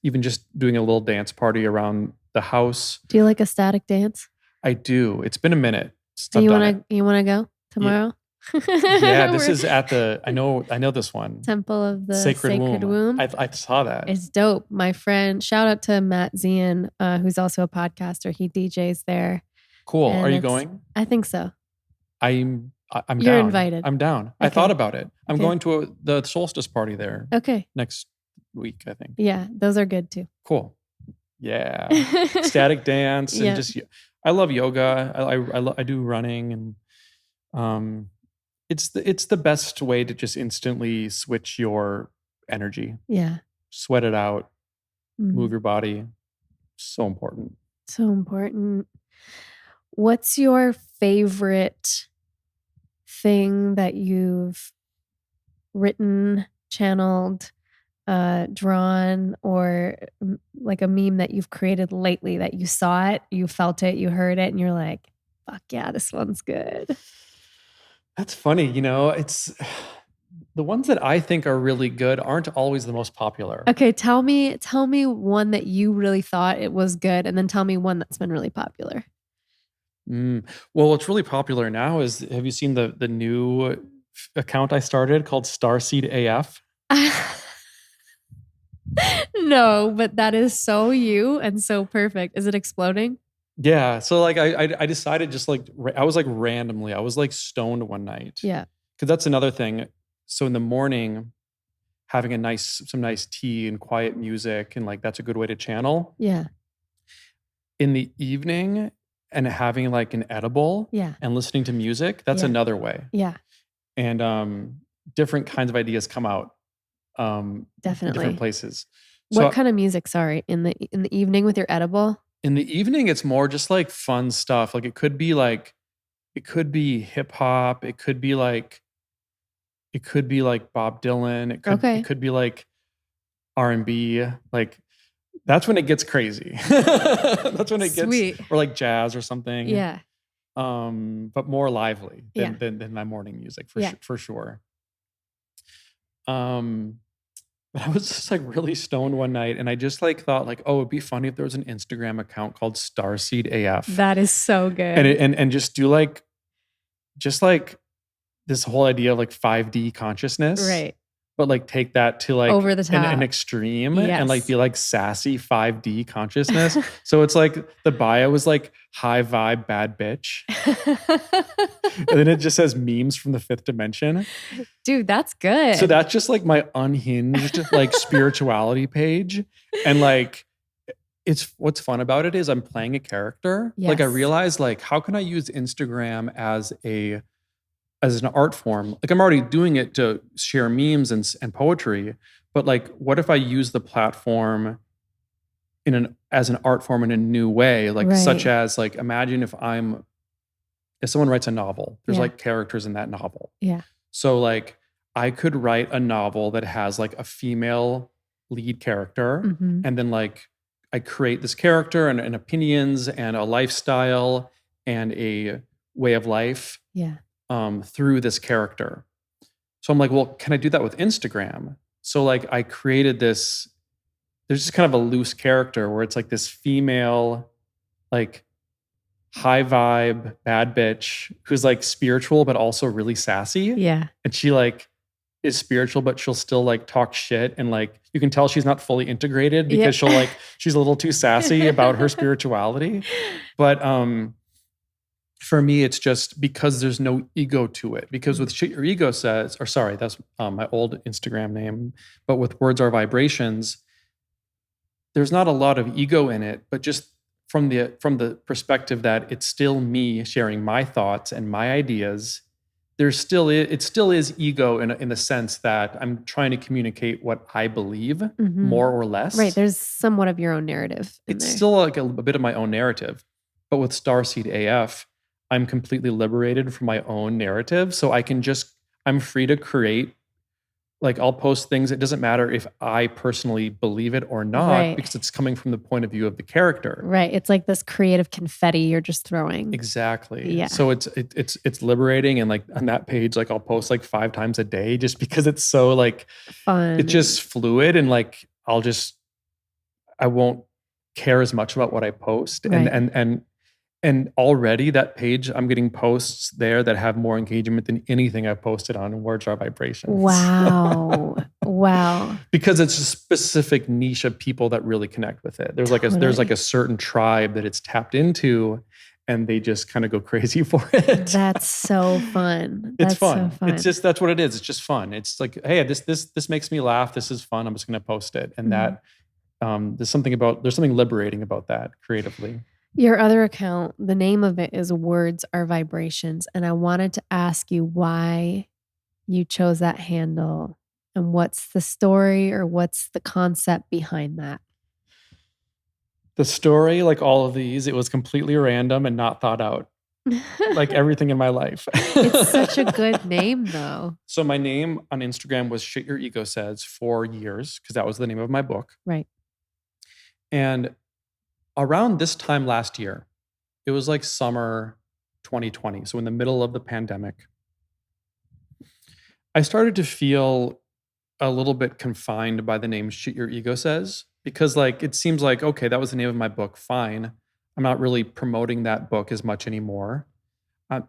even just doing a little dance party around the house. Do you like a static dance? I do. It's been a minute since Do I've you done want it. to go tomorrow? Yeah, this We're- is at the I know this one. Temple of the Sacred Womb. Womb. I saw that. It's dope. My friend, shout out to Matt Zian, who's also a podcaster. He DJs there. Cool. And Are you going? I think so. I'm You're down. invited. I'm down. I Okay. thought about it. I'm Okay. going to the solstice party there Okay. next week, I think. Yeah, those are good too. Cool. Yeah. Static dance and Yeah. just I love yoga. I do running and it's the best way to just instantly switch your energy. Yeah. Sweat it out, Mhm. move your body. So important. So important. What's your favorite thing that you've written, channeled, drawn, or like a meme that you've created lately that you saw it, you felt it, you heard it, and you're like, fuck yeah, this one's good? That's funny. It's the ones that I think are really good aren't always the most popular. Okay, tell me one that you really thought it was good, and then tell me one that's been really popular. Well, what's really popular now is, have you seen the new account I started called Starseed AF? No, but that is so you and so perfect. Is it exploding? Yeah. So like I decided just like I was like randomly, I was like stoned one night. Yeah. Because that's another thing. So in the morning, having some nice tea and quiet music, and like that's a good way to channel. Yeah. In the evening and having like an edible Yeah. and listening to music, that's Yeah. another way. Yeah. And different kinds of ideas come out. Definitely. In different places. What kind of music? Sorry, in the evening with your edible? In the evening, it's more just like fun stuff. Like it could be hip hop. It could be like Bob Dylan. It could be like R&B. Like that's when it gets crazy. That's when it Sweet. gets, or like jazz or something. Yeah. But more lively Yeah. than my morning music Yeah. for sure. But I was just like really stoned one night, and I just like thought like, oh, it'd be funny if there was an Instagram account called Starseed AF. That is so good. And just do like this whole idea of like 5D consciousness. Right. But like take that to like Over the top. an extreme Yes. and like be like sassy 5D consciousness. So it's like the bio was like high vibe bad bitch. And then it just says memes from the fifth dimension. Dude, that's good. So that's just like my unhinged like spirituality page. And like what's fun about it is I'm playing a character. Like I Yes. realized like how can I use Instagram as an art form? Like I'm already doing it to share memes and poetry, but like what if I use the platform as an art form in a new way? Like Right. such as like imagine if someone writes a novel, there's Yeah. like characters in that novel. Yeah. So like I could write a novel that has like a female lead character, Mhm. and then like I create this character and opinions and a lifestyle and a way of life Yeah. through this character. So I'm like, well, can I do that with Instagram? So like I created this, there's just kind of a loose character where it's like this female, like high vibe, bad bitch who's like spiritual, but also really sassy. Yeah. And she like is spiritual, but she'll still like talk shit. And like, you can tell she's not fully integrated because Yeah. she's a little too sassy about her spirituality. But, for me, it's just because there's no ego to it. Because with shit your ego says, or sorry, that's my old Instagram name, but with words are vibrations, there's not a lot of ego in it, but just from the perspective that it's still me sharing my thoughts and my ideas, it still is ego in the sense that I'm trying to communicate what I believe Mhm. more or less. Right. There's somewhat of your own narrative in It's there. still like a bit of my own narrative. But with Starseed AF, I'm completely liberated from my own narrative. So I'm free to create Like I'll post things. It doesn't matter if I personally believe it or not, Right. because it's coming from the point of view of the character. Right. It's like this creative confetti you're just throwing. Exactly. Yeah. So it's liberating. And like on that page, like I'll post like 5 times a day just because it's so like Fun. it's just fluid, and like I won't care as much about what I post. Right. And already that page, I'm getting posts there that have more engagement than anything I've posted on Words Are Vibrations. Wow. Wow. Because it's a specific niche of people that really connect with it. There's like a certain tribe that it's tapped into, and they just kind of go crazy for it. That's so fun. It's fun. So fun. It's just, that's what it is. It's just fun. It's like, hey, this makes me laugh. This is fun. I'm just going to post it. And that there's something liberating about that creatively. Your other account, the name of it is Words Are Vibrations. And I wanted to ask you why you chose that handle and what's the story or what's the concept behind that? The story, like all of these, it was completely random and not thought out. Like everything in my life. It's such a good name though. So my name on Instagram was Shit Your Ego Says for years, because that was the name of my book. Right. And around this time last year, it was like summer 2020. So in the middle of the pandemic, I started to feel a little bit confined by the name Shit Your Ego Says, because like it seems like, okay, that was the name of my book. Fine. I'm not really promoting that book as much anymore.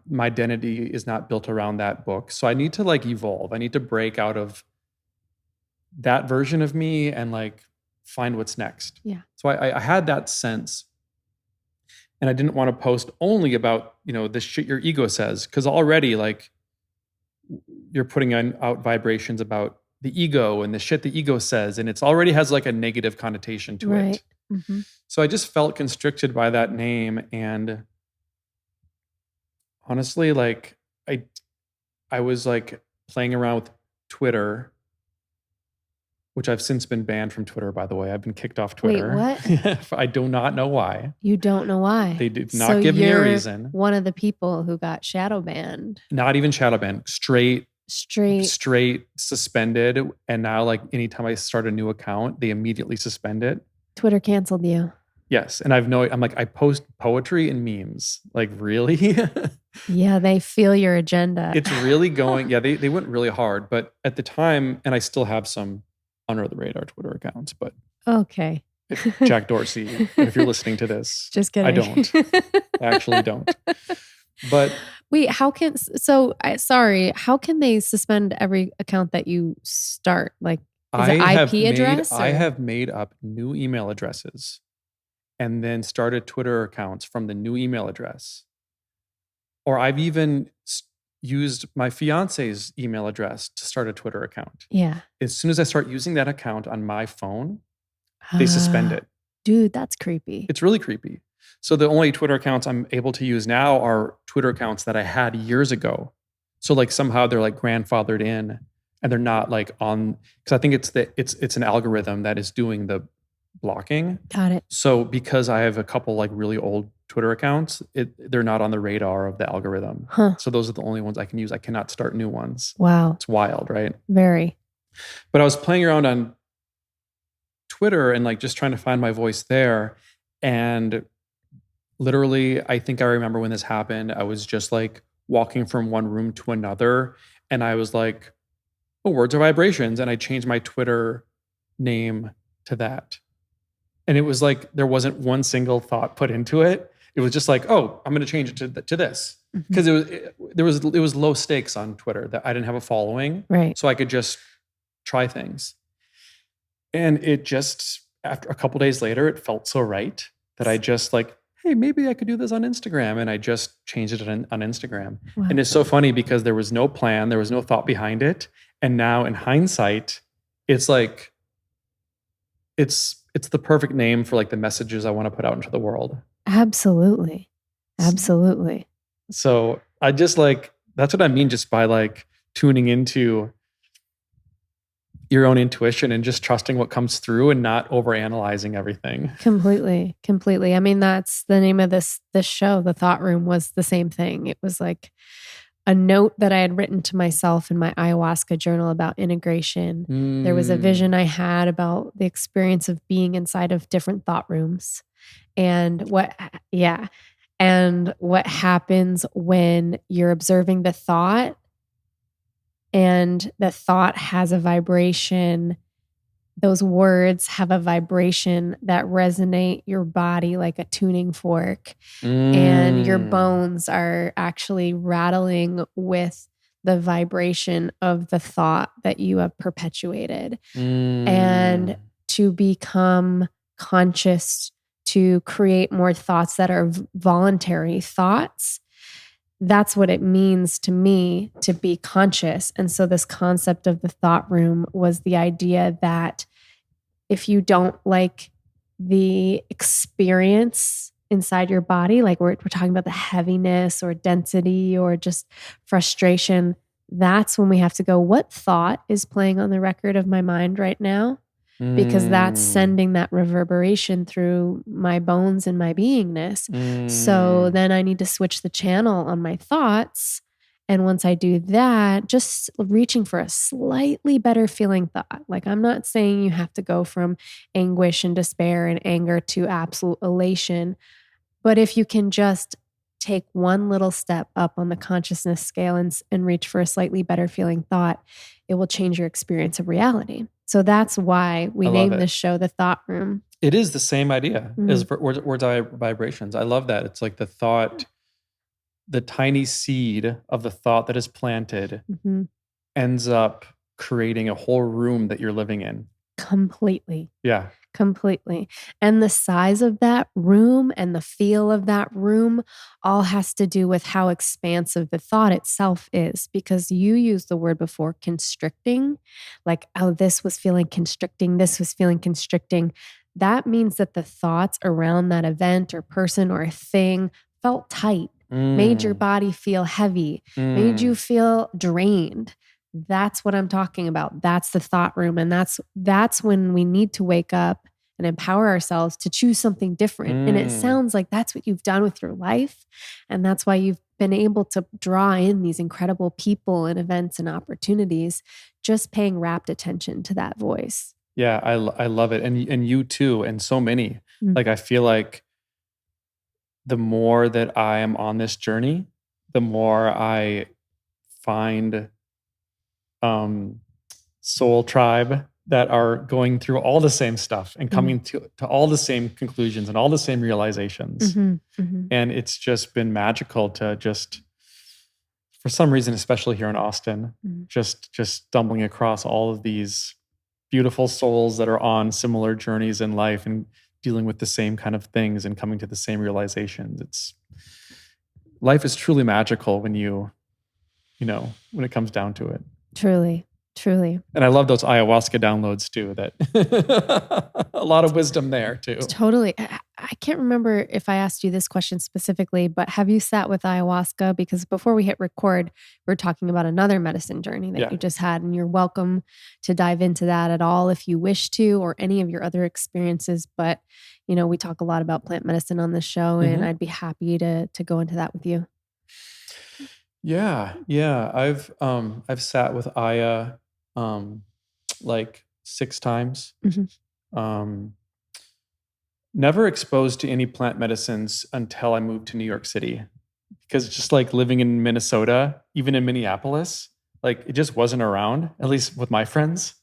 My identity is not built around that book. So I need to like evolve. I need to break out of that version of me and like find what's next. Yeah. So I had that sense, and I didn't want to post only about, the shit your ego says, because already like you're putting out vibrations about the ego and the shit the ego says, and it's already has like a negative connotation to it. Mm-hmm. So I just felt constricted by that name, and honestly, like I was like playing around with Twitter, which I've since been banned from Twitter, by the way. I've been kicked off Twitter. Wait, what? I do not know why. You don't know why? They did not give me a reason. One of the people who got shadow banned. Not even shadow banned. Straight suspended. And now like anytime I start a new account, they immediately suspend it. Twitter canceled you. Yes. And I'm like, I post poetry and memes. Like, really? Yeah, they feel your agenda. It's really going. Yeah, they went really hard. But at the time, and I still have some under the radar Twitter accounts, but okay. Jack Dorsey, if you're listening to this, just kidding. I don't. I actually don't. But wait, how can they suspend every account that you start? Like, is it IP address? I have made up new email addresses and then started Twitter accounts from the new email address. Or I've even used my fiance's email address to start a Twitter account. Yeah. As soon as I start using that account on my phone, they suspend it. Dude, that's creepy. It's really creepy. So the only Twitter accounts I'm able to use now are Twitter accounts that I had years ago. So like somehow they're like grandfathered in, and they're not like on, because I think it's an algorithm that is doing the blocking. Got it. So because I have a couple like really old Twitter accounts, they're not on the radar of the algorithm. Huh. So those are the only ones I can use. I cannot start new ones. Wow. It's wild, right? Very. But I was playing around on Twitter and like just trying to find my voice there. And literally, I think I remember when this happened, I was just like walking from one room to another. And I was like, oh, Words Are Vibrations. And I changed my Twitter name to that. And it was like, there wasn't one single thought put into it. It was just like, oh, I'm going to change it to this. Because it was low stakes on Twitter, that I didn't have a following. Right. So I could just try things. And it just, after a couple days later, it felt so right that I just like, hey, maybe I could do this on Instagram. And I just changed it on Instagram. Wow. And it's so funny because there was no plan, there was no thought behind it. And now in hindsight, it's like, it's the perfect name for like the messages I want to put out into the world. Absolutely. Absolutely. So I just like, that's what I mean just by like tuning into your own intuition and just trusting what comes through and not overanalyzing everything. Completely. I mean, that's the name of this show. The Thought Room was the same thing. It was like, a note that I had written to myself in my ayahuasca journal about integration. There was a vision I had about the experience of being inside of different thought rooms and what happens when you're observing the thought and the thought has a vibration. Those words have a vibration that resonate your body like a tuning fork. And your bones are actually rattling with the vibration of the thought that you have perpetuated. And to become conscious, to create more thoughts that are voluntary thoughts, that's what it means to me to be conscious. And so this concept of the thought room was the idea that if you don't like the experience inside your body, like we're talking about the heaviness or density or just frustration, that's when we have to go, what thought is playing on the record of my mind right now? Because that's sending that reverberation through my bones and my beingness. So then I need to switch the channel on my thoughts. And once I do that, just reaching for a slightly better feeling thought. Like, I'm not saying you have to go from anguish and despair and anger to absolute elation, but if you can just take one little step up on the consciousness scale and reach for a slightly better feeling thought, it will change your experience of reality. So that's why we named this show The Thought Room. It is the same idea as words vibrations. I love that. It's like the thought, the tiny seed of the thought that is planted ends up creating a whole room that you're living in. Completely. Yeah. Completely. And the size of that room and the feel of that room all has to do with how expansive the thought itself is. Because you used the word before, constricting, like, oh, this was feeling constricting, this was feeling constricting. That means that the thoughts around that event or person or thing felt tight, made your body feel heavy, made you feel drained. That's what I'm talking about. That's the thought room. And that's when we need to wake up and empower ourselves to choose something different. And it sounds like that's what you've done with your life. And that's why you've been able to draw in these incredible people and events and opportunities, just paying rapt attention to that voice. Yeah, I love it. And you too, and so many. Like, I feel like the more that I am on this journey, the more I find soul tribe that are going through all the same stuff and coming to all the same conclusions and all the same realizations. And it's just been magical to just, for some reason, especially here in Austin, just stumbling across all of these beautiful souls that are on similar journeys in life and dealing with the same kind of things and coming to the same realizations. Life is truly magical when when it comes down to it. Truly. And I love those ayahuasca downloads too, that a lot of wisdom there too. Totally. I can't remember if I asked you this question specifically, but have you sat with ayahuasca? Because before we hit record, we're talking about another medicine journey that you just had, and you're welcome to dive into that at all if you wish to, or any of your other experiences. But, we talk a lot about plant medicine on this show, and I'd be happy to go into that with you. Yeah. I've sat with Aya like 6 times. Never exposed to any plant medicines until I moved to New York City, because just like living in Minnesota, even in Minneapolis, like it just wasn't around, at least with my friends.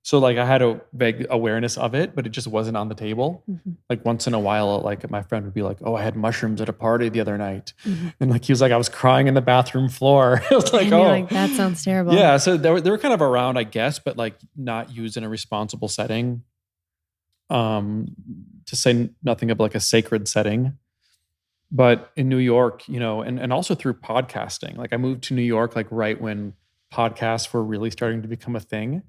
So like I had a vague awareness of it, but it just wasn't on the table. Like once in a while, like my friend would be like, "Oh, I had mushrooms at a party the other night." And like he was like, "I was crying in the bathroom floor." It was like, and you're like, that sounds terrible. Yeah. So they were kind of around, I guess, but like not used in a responsible setting. To say nothing of like a sacred setting. But in New York, and also through podcasting, like I moved to New York like right when podcasts were really starting to become a thing.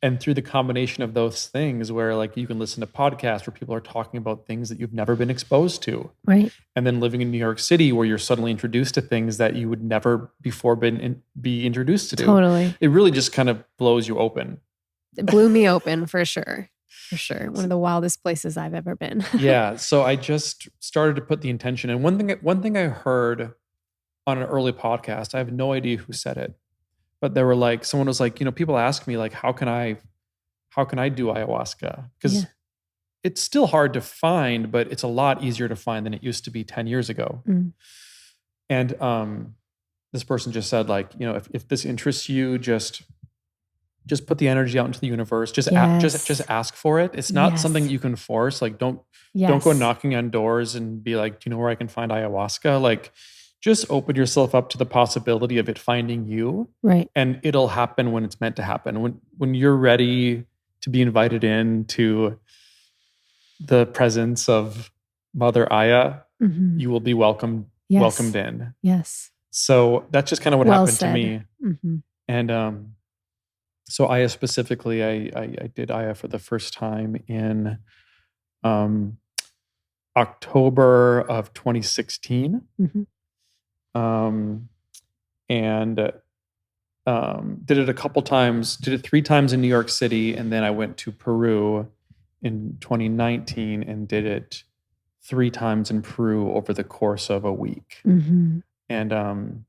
And through the combination of those things where like you can listen to podcasts where people are talking about things that you've never been exposed to. Right. And then living in New York City where you're suddenly introduced to things that you would never before be introduced to. Totally. It really just kind of blows you open. It blew me open for sure. For sure. One of the wildest places I've ever been. Yeah. So I just started to put the intention. And one thing I heard on an early podcast. I have no idea who said it, but they were like, someone was like, people ask me like, how can I do ayahuasca? Because Yeah. it's still hard to find, but it's a lot easier to find than it used to be 10 years ago. Mm. And this person just said like, if this interests you, just put the energy out into the universe. Just Yes. ask for it. It's not Yes. something you can force. Like don't Yes. go knocking on doors and be like, do you know where I can find ayahuasca? Like just open yourself up to the possibility of it finding you. Right. And it'll happen when it's meant to happen. When you're ready to be invited into the presence of Mother Aya, Mhm. you will be welcomed Yes. in. Yes. So that's just kind of what Well happened to said. me. Mhm. And so Aya specifically, I did Aya for the first time in October of 2016. Mhm. And did it a couple times, did it 3 times in New York City, and then I went to Peru in 2019 and did it 3 times in Peru over the course of a week. Mhm. And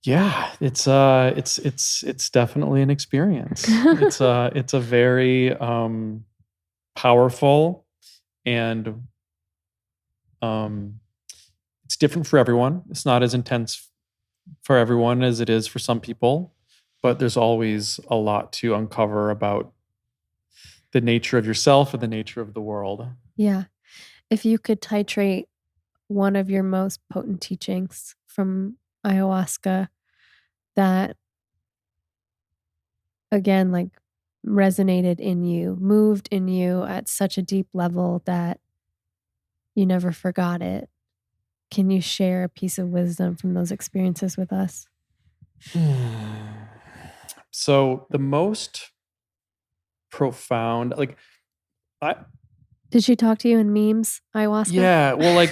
yeah, it's definitely an experience. It's a very powerful, and it's different for everyone. It's not as intense for everyone as it is for some people, but there's always a lot to uncover about the nature of yourself and the nature of the world. Yeah. If you could titrate one of your most potent teachings from ayahuasca that, again, like resonated in you, moved in you at such a deep level that you never forgot it, can you share a piece of wisdom from those experiences with us? So the most profound, like I Did she talk to you in memes, ayahuasca? yeah, well,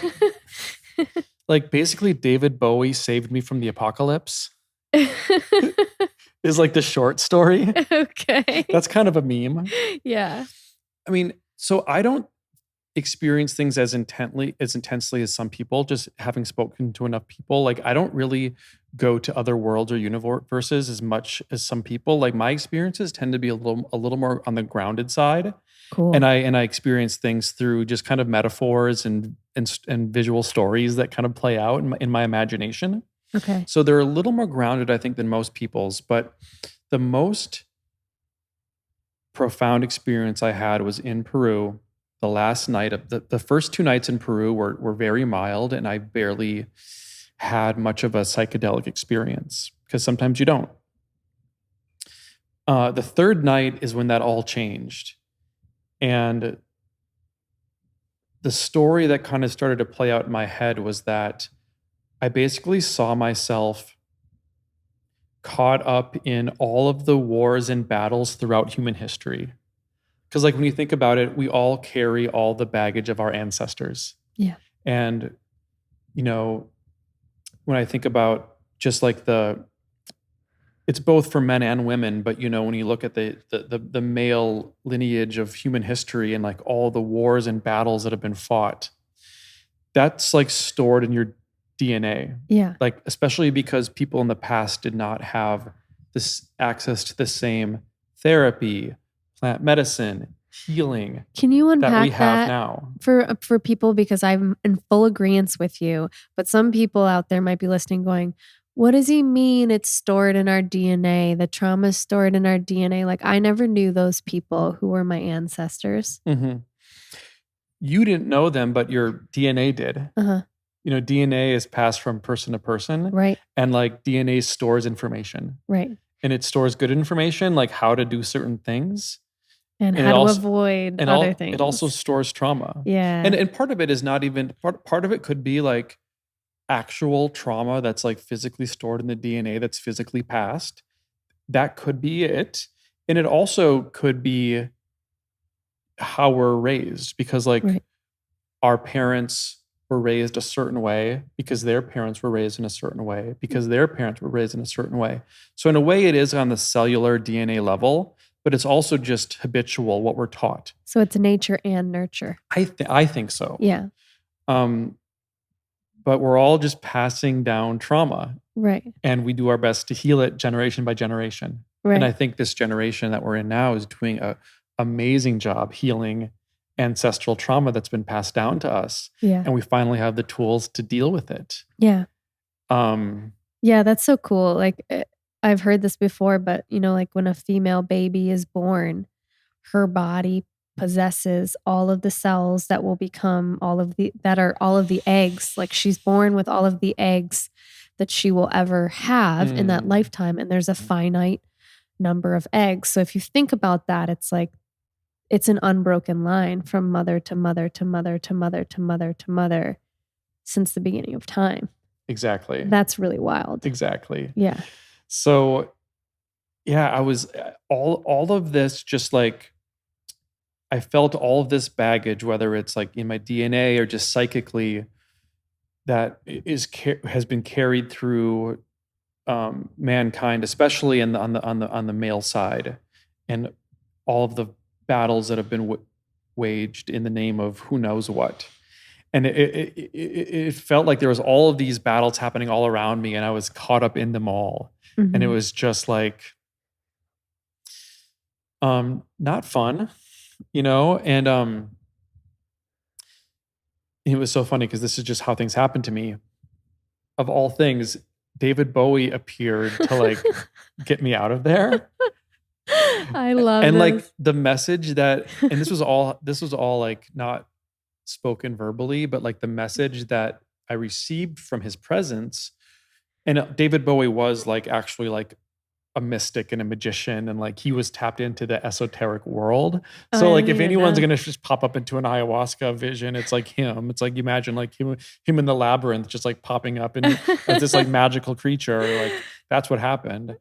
like basically David Bowie saved me from the apocalypse is like the short story. Okay. That's kind of a meme. Yeah. I mean, so I don't experience things as intensely as some people, just having spoken to enough people. Like I don't really go to other worlds or universes as much as some people. Like my experiences tend to be a little more on the grounded side. Cool. And I experience things through just kind of metaphors and visual stories that kind of play out in my imagination. Okay. So they're a little more grounded, I think, than most people's. But the most profound experience I had was in Peru. The last night of the first 2 nights in Peru were very mild, and I barely had much of a psychedelic experience because sometimes you don't. The third night is when that all changed. And the story that kind of started to play out in my head was that I basically saw myself caught up in all of the wars and battles throughout human history. Because, like, when you think about it, we all carry all the baggage of our ancestors. Yeah. And, when I think about just like it's both for men and women, but, when you look at the male lineage of human history and like all the wars and battles that have been fought, that's like stored in your DNA. Yeah. Like, especially because people in the past did not have this access to the same therapy, plant medicine, healing Can you unpack that we have that now. for people? Because I'm in full agreement with you, but some people out there might be listening going, what does he mean it's stored in our DNA? The trauma is stored in our DNA. Like I never knew those people who were my ancestors. Mm-hmm. You didn't know them, but your DNA did. Uh-huh. DNA is passed from person to person. Right. And like DNA stores information. Right. And it stores good information, like how to do certain things. And how to avoid other things. It also stores trauma. Yeah. And part of it is not even, part of it could be like actual trauma that's like physically stored in the DNA that's physically passed. That could be it. And it also could be how we're raised, because like our parents were raised a certain way because their parents were raised in a certain way because their parents were raised in a certain way. So in a way it is on the cellular DNA level, but it's also just habitual, what we're taught. So it's nature and nurture. I think so. Yeah. But but we're all just passing down trauma, Right. and we do our best to heal it generation by generation. And I Right. think this generation that we're in now is doing an amazing job healing ancestral trauma that's been passed down to us. Yeah. And we finally have the tools to deal with it. Yeah. Um, Yeah, that's so cool. Like I've heard this before, but like when a female baby is born, her body possesses all of the cells that will become all of the eggs. Like she's born with all of the eggs that she will ever have in that lifetime. And there's a finite number of eggs. So if you think about that, it's like it's an unbroken line from mother to mother to mother to mother to mother to mother since the beginning of time. exactly. That's really wild. Exactly. Yeah. So, yeah, I was all of this, just like I felt all of this baggage, whether it's like in my DNA or just psychically, that has been carried through mankind, especially on the male side, and all of the battles that have been waged in the name of who knows what. And it felt like there was all of these battles happening all around me, and I was caught up in them all. Mm-hmm. And it was just like, not fun, and it was so funny because this is just how things happen to me. Of all things, David Bowie appeared to like get me out of there. I love and this. like the message that, and this was all like not spoken verbally, but like the message that I received from his presence. And David Bowie was like actually like a mystic and a magician, and like he was tapped into the esoteric world. So like if anyone's gonna just pop up into an ayahuasca vision, it's like him. It's like you imagine like him in the labyrinth just like popping up and as this like magical creature. Like that's what happened.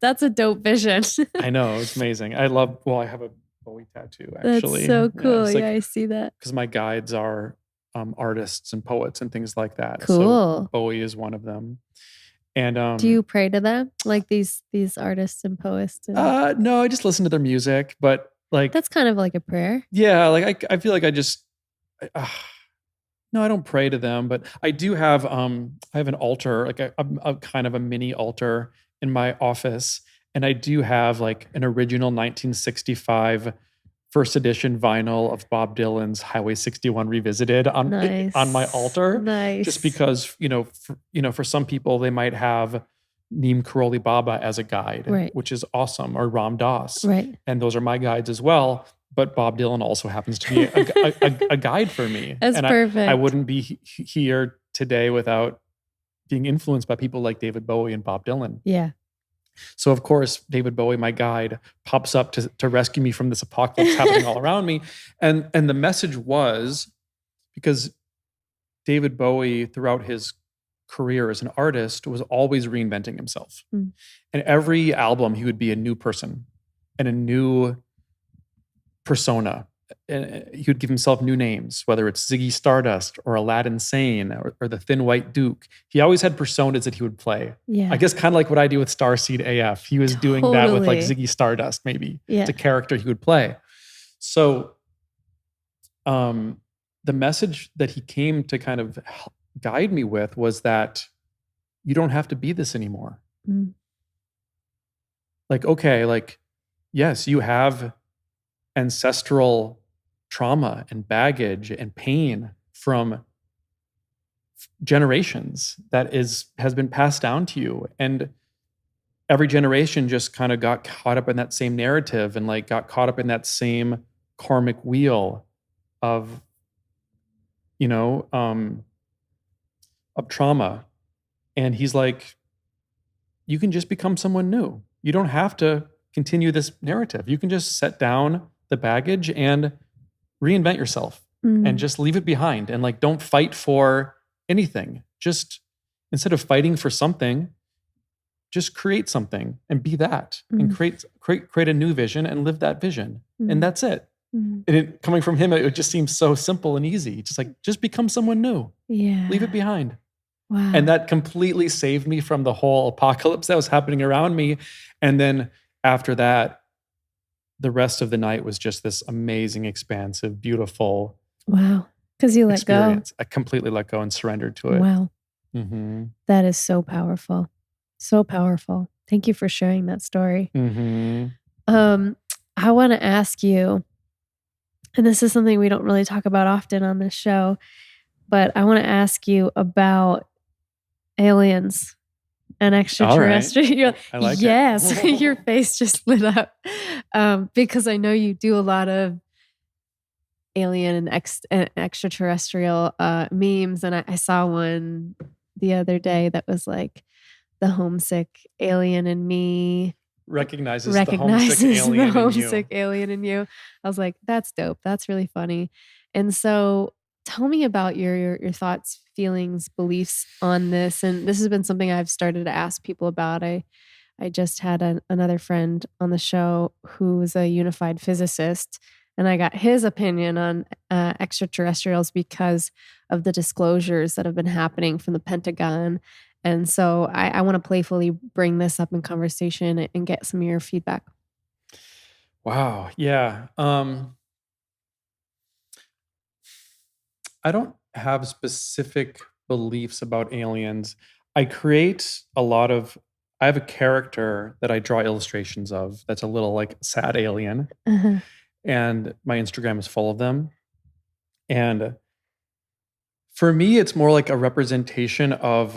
That's a dope vision. I know, it's amazing. I have a Bowie tattoo actually. That's so cool. Yeah, I see that. because my guides are artists and poets and things like that. Cool. So Bowie is one of them. And do you pray to them, like these artists and poets? No, I just listen to their music, but like that's kind of like a prayer. Yeah, like I feel like no, I don't pray to them, but I do have I have an altar, like a kind of a mini altar in my office, and I do have like an original 1965 first edition vinyl of Bob Dylan's Highway 61 Revisited on my altar. Nice. Just because, for some people they might have Neem Karoli Baba as a guide, right, which is awesome, or Ram Dass. Right. And those are my guides as well. But Bob Dylan also happens to be a guide for me. That's perfect. I wouldn't be here today without being influenced by people like David Bowie and Bob Dylan. Yeah. So of course, David Bowie, my guide, pops up to rescue me from this apocalypse happening all around me. And the message was, because David Bowie, throughout his career as an artist, was always reinventing himself. And every album, he would be a new person and a new persona. And he would give himself new names, whether it's Ziggy Stardust or Aladdin Sane or the Thin White Duke. He always had personas that he would play. Yeah. I guess kind of like what I do with Starseed AF. He was doing that with like Ziggy Stardust, maybe. Yeah. It's a character he would play. So the message that he came to kind of guide me with was that you don't have to be this anymore. Like, okay, like, yes, you have ancestral trauma and baggage and pain from generations that has been passed down to you, and every generation just kind of got caught up in that same narrative and like got caught up in that same karmic wheel of of trauma. And he's like, you can just become someone new. You don't have to continue this narrative. You can just set down the baggage and reinvent yourself and just leave it behind, and like don't fight for anything. Just instead of fighting for something, just create something and be that, and create a new vision and live that vision. And that's it. And coming from him, it just seems so simple and easy. Just become someone new. Yeah. Leave it behind. Wow. And that completely saved me from the whole apocalypse that was happening around me. And then after that, the rest of the night was just this amazing, expansive, beautiful. Wow. Because you let go. experience. I completely let go and surrendered to it. Wow. Mm-hmm. That is so powerful. So powerful. Thank you for sharing that story. Mm-hmm. I want to ask you, and this is something we don't really talk about often on this show, but I want to ask you about aliens and All right. extraterrestrial. I like Yes, it. your face just lit up because I know you do a lot of alien and extraterrestrial memes, and I saw one the other day that was like the homesick alien in me Recognizes the homesick recognizes the alien in homesick you. alien in you. I was like, that's dope. That's really funny. And so tell me about your thoughts, feelings, beliefs on this. And this has been something I've started to ask people about. I just had another friend on the show who's a unified physicist, and I got his opinion on extraterrestrials because of the disclosures that have been happening from the Pentagon. And so I want to playfully bring this up in conversation and get some of your feedback. Wow. Yeah. I don't have specific beliefs about aliens. I create a lot of I have a character that I draw illustrations of that's a little like sad alien, Uh-huh. and my Instagram is full of them. And for me, it's more like a representation of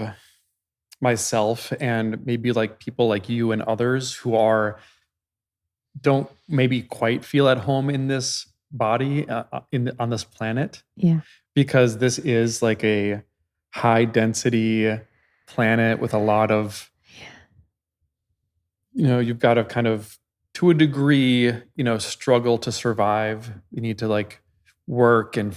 myself and maybe like people like you and others who are don't maybe quite feel at home in this body on this planet, Yeah. because this is like a high density planet with a lot of, you've got to kind of, to a degree, struggle to survive. You need to like work and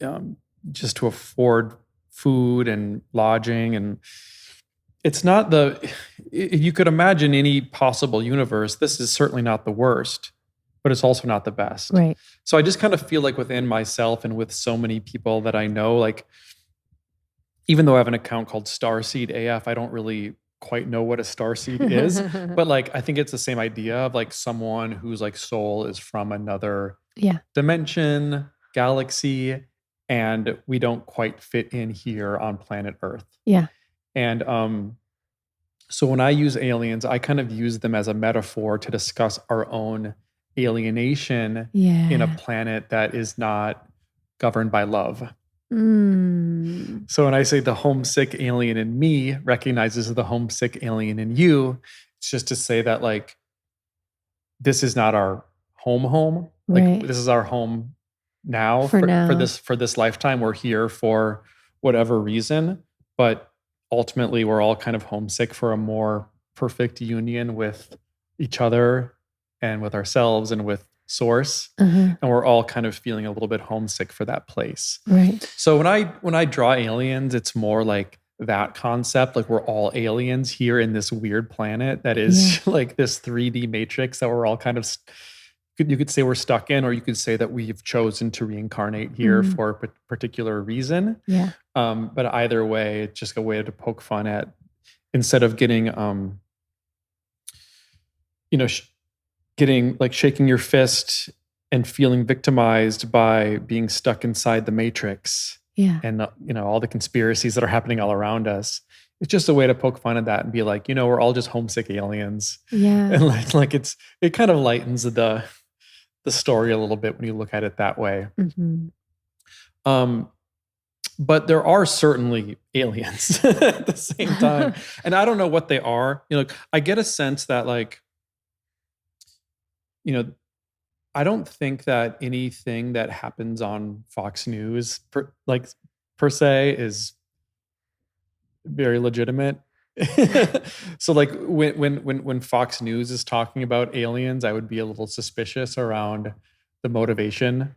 um, just to afford food and lodging. And it's not if you could imagine any possible universe, this is certainly not the worst, but it's also not the best. Right. So I just kind of feel like within myself and with so many people that I know, like, even though I have an account called Starseed AF, I don't really quite know what a starseed is, but like, I think it's the same idea of like someone whose like soul is from another Yeah. dimension, galaxy, and we don't quite fit in here on planet Earth. Yeah. And so when I use aliens, I kind of use them as a metaphor to discuss our own alienation in a Yeah. planet that is not governed by love. Mm. So when I say the homesick alien in me recognizes the homesick alien in you, it's just to say that like this is not our home. Like Right. this is our home now For now. for this lifetime. We're here for whatever reason, but ultimately we're all kind of homesick for a more perfect union with each other and with ourselves and with source. Uh-huh. And we're all kind of feeling a little bit homesick for that place. Right. So when I draw aliens, it's more like that concept, like we're all aliens here in this weird planet that is like this 3D matrix that we're all kind of you could say we're stuck in, or you could say that we've chosen to reincarnate here for a particular reason. Yeah. But either way, it's just a way to poke fun at, instead of getting getting like shaking your fist and feeling victimized by being stuck inside the matrix. Yeah. And all the conspiracies that are happening all around us. It's just a way to poke fun at that and be like, we're all just homesick aliens. Yeah. And like it kind of lightens the story a little bit when you look at it that way. Mm-hmm. But there are certainly aliens at the same time. And I don't know what they are. I get a sense that like, I don't think that anything that happens on Fox News per se is very legitimate. So like when Fox News is talking about aliens, I would be a little suspicious around the motivation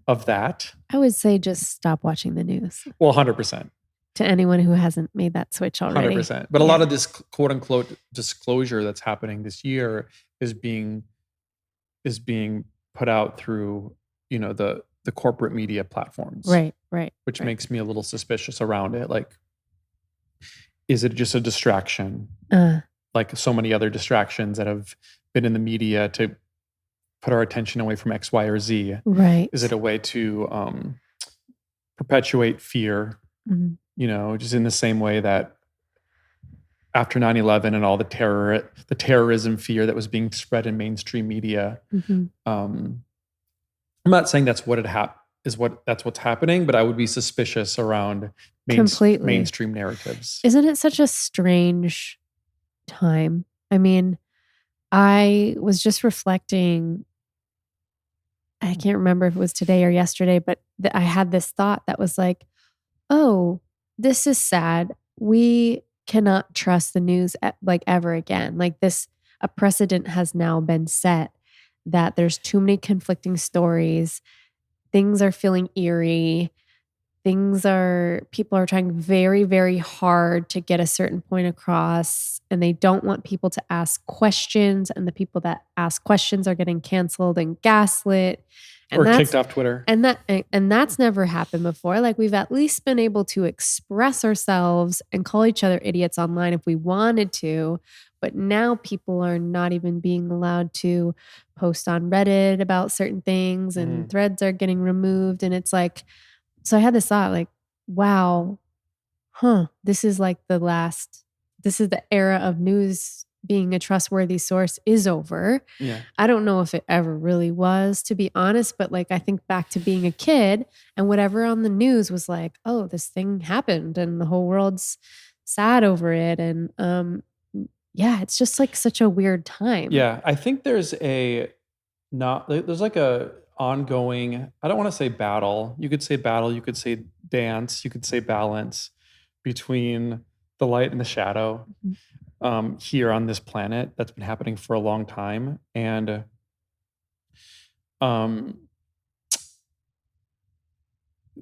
of that. I would say just stop watching the news. Well, 100%. To anyone who hasn't made that switch already. 100%. But a lot of this quote unquote disclosure that's happening this year is being put out through, the corporate media platforms. Right. Which makes me a little suspicious around it. Like, is it just a distraction? Like so many other distractions that have been in the media to put our attention away from X, Y, or Z? Right. Is it a way to perpetuate fear? Mhm. Just in the same way that after 9/11 and all the terrorism fear that was being spread in mainstream media. Mhm. I'm not saying that's what that's what's happening, but I would be suspicious around Completely. mainstream narratives. Isn't it such a strange time? I mean, I was just reflecting. I can't remember if it was today or yesterday, but I had this thought that was like, oh, this is sad. We cannot trust the news like ever again. Like this, a precedent has now been set that there's too many conflicting stories. Things are feeling eerie. People are trying very, very hard to get a certain point across, and they don't want people to ask questions. And the people that ask questions are getting canceled and gaslit. And Or that's kicked off Twitter. and that's never happened before. Like we've at least been able to express ourselves and call each other idiots online if we wanted to. But now people are not even being allowed to post on Reddit about certain things, and threads are getting removed. And it's like, so I had this thought like, wow, this is like this is the era of news being a trustworthy source is over. Yeah. I don't know if it ever really was, to be honest, but like I think back to being a kid and whatever on the news was like, oh, this thing happened and the whole world's sad over it. And yeah, it's just like such a weird time. Yeah, I think there's like a ongoing, I don't want to say battle. You could say battle, you could say dance, you could say balance between the light and the shadow here on this planet that's been happening for a long time. And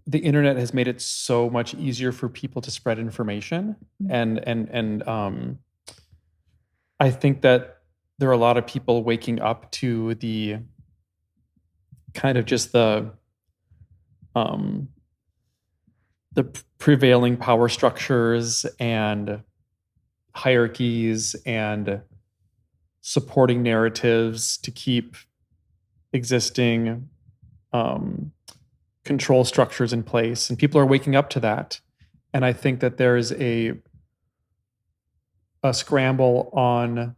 the internet has made it so much easier for people to spread information. And I think that there are a lot of people waking up to the kind of just the prevailing power structures and hierarchies and supporting narratives to keep existing control structures in place, and people are waking up to that. And I think that there is a scramble on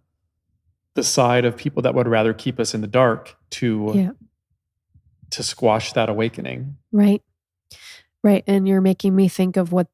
the side of people that would rather keep us in the dark to squash that awakening. Right. Right. And you're making me think of what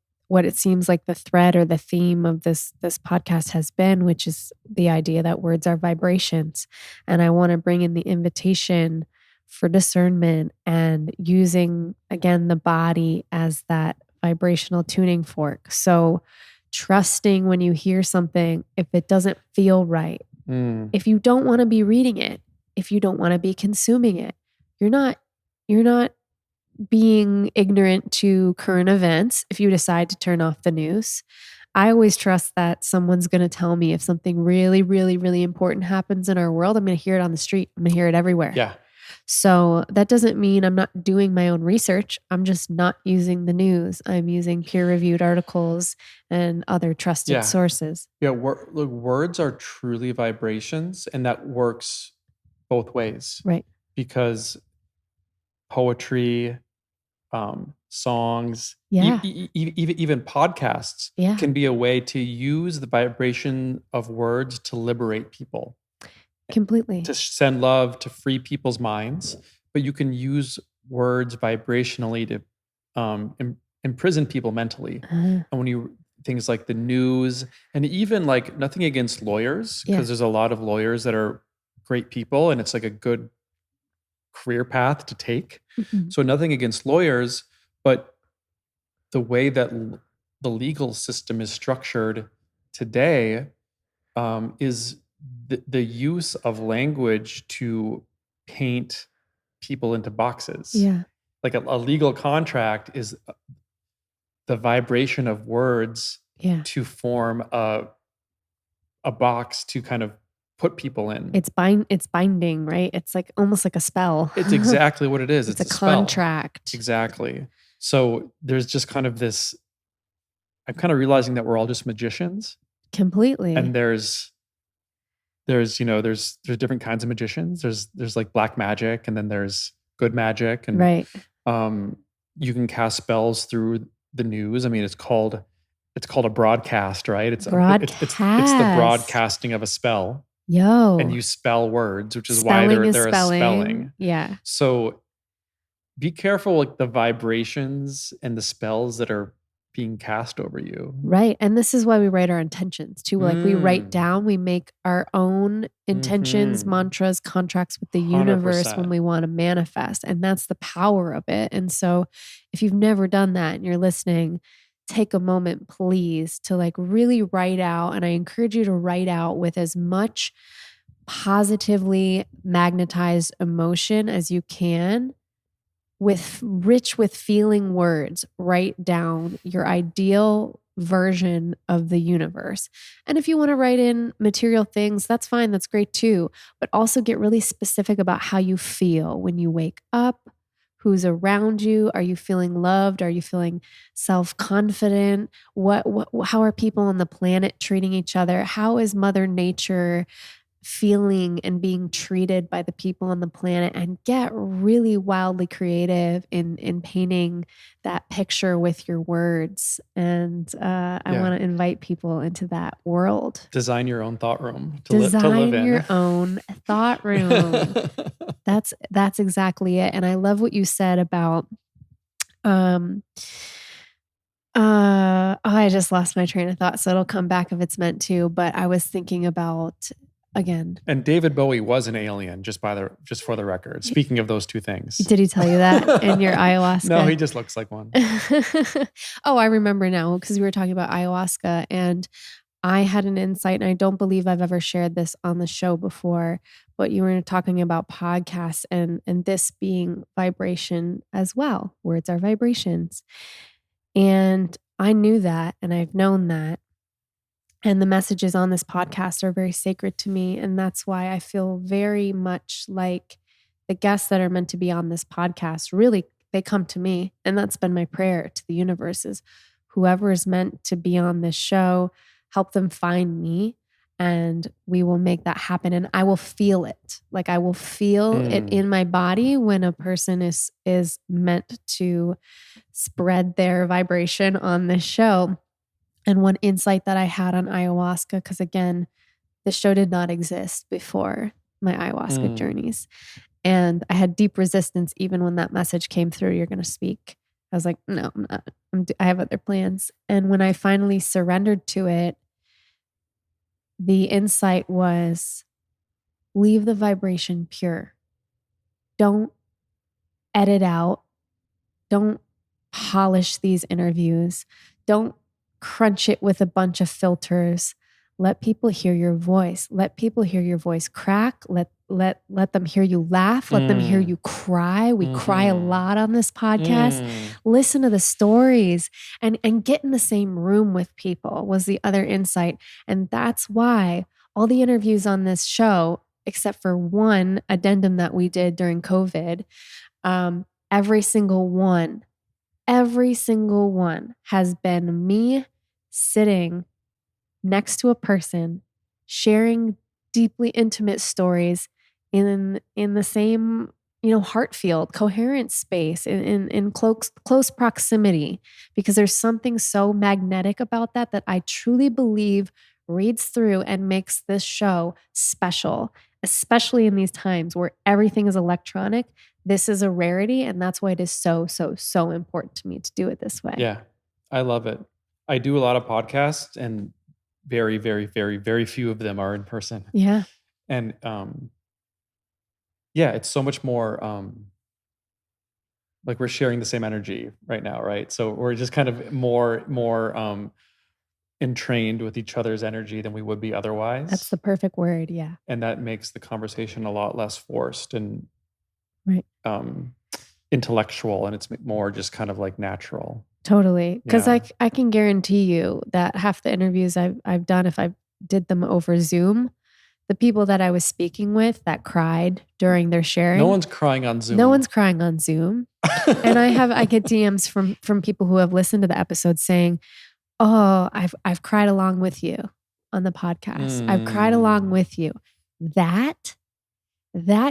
it seems like the thread or the theme of this podcast has been, which is the idea that words are vibrations. And I want to bring in the invitation for discernment and using, again, the body as that vibrational tuning fork. So trusting when you hear something, if it doesn't feel right, if you don't want to be reading it, if you don't want to be consuming it, you're not being ignorant to current events if you decide to turn off the news. I always trust that someone's going to tell me if something really, really, really important happens in our world. I'm going to hear it on the street. I'm going to hear it everywhere. Yeah. So that doesn't mean I'm not doing my own research. I'm just not using the news. I'm using peer-reviewed articles and other trusted sources. Yeah, look, words are truly vibrations, and that works both ways. Right. Because poetry, songs, even podcasts can be a way to use the vibration of words to liberate people. Completely. To send love, to free people's minds. But you can use words vibrationally to imprison people mentally. And when things like the news, and even like nothing against lawyers, because there's a lot of lawyers that are great people and it's like a good career path to take. So nothing against lawyers, but the way that the legal system is structured today is the use of language to paint people into boxes. Yeah. Like a legal contract is the vibration of words to form a box to kind of put people in. It's binding, right? It's like almost like a spell. It's exactly what it is. It's a contract. Exactly. So there's just kind of this, I'm kind of realizing that we're all just magicians. Completely. And there's there's different kinds of magicians. There's like black magic, and then there's good magic, and Right. um, you can cast spells through the news. I mean, it's called a broadcast, right? It's the Broadcast. broadcasting of a spell, and Yo. you spell words, which is why Spelling is they're a spelling. spelling. Yeah. So be careful, like the vibrations and the spells that are being cast over you. Right. And this is why we write our intentions too. Like we write Mm. down, we make our own intentions, Mm-hmm. mantras, contracts with the universe when 100%. we want to manifest. And that's the power of it. And so if you've never done that and you're listening, take a moment, please, to like really write out. And I encourage you to write out with as much positively magnetized emotion as you can, with rich with feeling words. Write down your ideal version of the universe. And if you want to write in material things, that's fine, that's great too, but also get really specific about how you feel when you wake up, who's around you, are you feeling loved, are you feeling self-confident, what how are people on the planet treating each other, how is mother nature feeling and being treated by the people on the planet, and get really wildly creative in painting that picture with your words. And I Yeah. want to invite people into that world. Design your own thought room to live Design in. your own thought room. That's exactly it. And I love what you said about I just lost my train of thought, so it'll come back if it's meant to. But I was thinking about, again, And David Bowie was an alien, just for the record. Speaking of those two things. did he tell you that in your ayahuasca? No, he just looks like one. Oh, I remember now, because we were talking about ayahuasca, and I had an insight, and I don't believe I've ever shared this on the show before, but you were talking about podcasts and this being vibration as well. Words are vibrations. And I knew that, and I've known that. And the messages on this podcast are very sacred to me. And that's why I feel very much like the guests that are meant to be on this podcast, really, they come to me. And that's been my prayer to the universe, is whoever is meant to be on this show, help them find me, and we will make that happen. And I will feel it. Like I will feel it in my body when a person is meant to spread their vibration on this show. And one insight that I had on ayahuasca, because again, the show did not exist before my ayahuasca journeys. And I had deep resistance even when that message came through, you're going to speak. I was like, no, I'm not. I have other plans. And when I finally surrendered to it, the insight was, leave the vibration pure. Don't edit out. Don't polish these interviews. Don't crunch it with a bunch of filters. Let people hear your voice. Let people hear your voice crack. Let them hear you laugh. Let them hear you cry. We cry a lot on this podcast. Listen to the stories and get in the same room with people, was the other insight. And that's why all the interviews on this show, except for one addendum that we did during COVID, every single one has been me sitting next to a person, sharing deeply intimate stories in the same, heart field, coherent space, in close proximity, because there's something so magnetic about that I truly believe reads through and makes this show special, especially in these times where everything is electronic. This is a rarity, and that's why it is so, so, so important to me to do it this way. Yeah, I love it. I do a lot of podcasts, and very, very, very, very few of them are in person. Yeah. And yeah, it's so much more like we're sharing the same energy right now, right? So we're just kind of more entrained with each other's energy than we would be otherwise. That's the perfect word. Yeah. And that makes the conversation a lot less forced and right. Intellectual, and it's more just kind of like natural. Totally. Because Yeah. I can guarantee you that half the interviews I've done, if I did them over Zoom, the people that I was speaking with that cried during their sharing. No one's crying on Zoom. No one's crying on Zoom. And I get DMs from people who have listened to the episode saying, "Oh, I've cried along with you on the podcast. I've cried along with you." that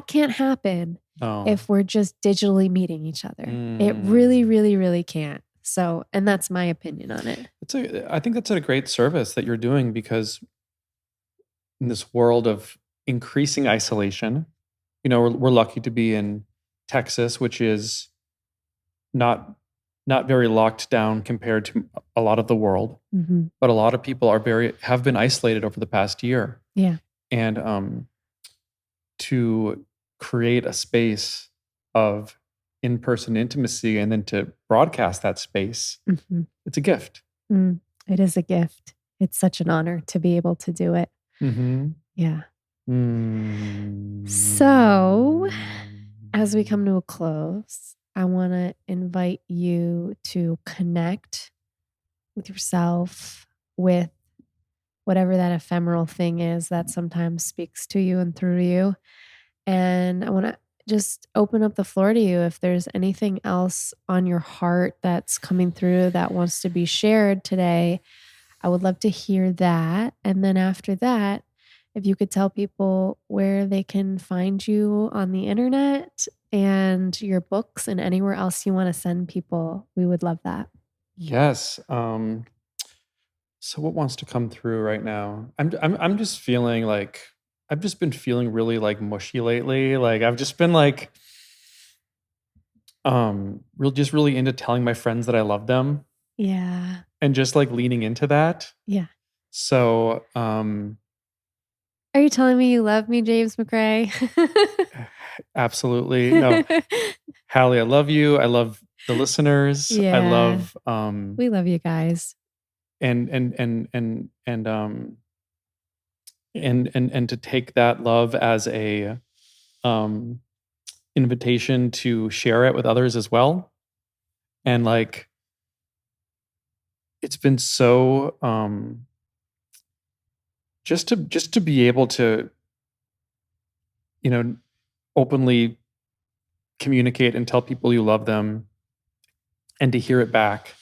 can't happen Oh. if we're just digitally meeting each other. It Mm. really, really, really can't. So, and that's my opinion on it. I think that's a great service that you're doing because in this world of increasing isolation, we're lucky to be in Texas, which is not not very locked down compared to a lot of the world, Hmm. but a lot of people have been isolated over the past year. Yeah. And to create a space of in-person intimacy and then to broadcast that space, Hmm. it's a gift. It is a gift. It's such an honor to be able to do it. Mm-hmm. Yeah. Mm. So, as we come to a close, I want to invite you to connect with yourself, with whatever that ephemeral thing is that sometimes speaks to you and through you. And I want to just open up the floor to you if there's anything else on your heart that's coming through that wants to be shared today. I would love to hear that. And then after that, if you could tell people where they can find you on the internet and your books and anywhere else you want to send people, we would love that. Yes. So what wants to come through right now? I'm just feeling like I've just been feeling really like mushy lately. Like I've just been like really into telling my friends that I love them Yeah. and just like leaning into that. Yeah. So Are you telling me you love me, James McCrae? absolutely. No. Hallie, I love you. I love the listeners. I Yeah. love We love you guys. and to take that love as a um invitation to share it with others as well. And like it's been so just to be able to, you know, openly communicate and tell people you love them and to hear it back.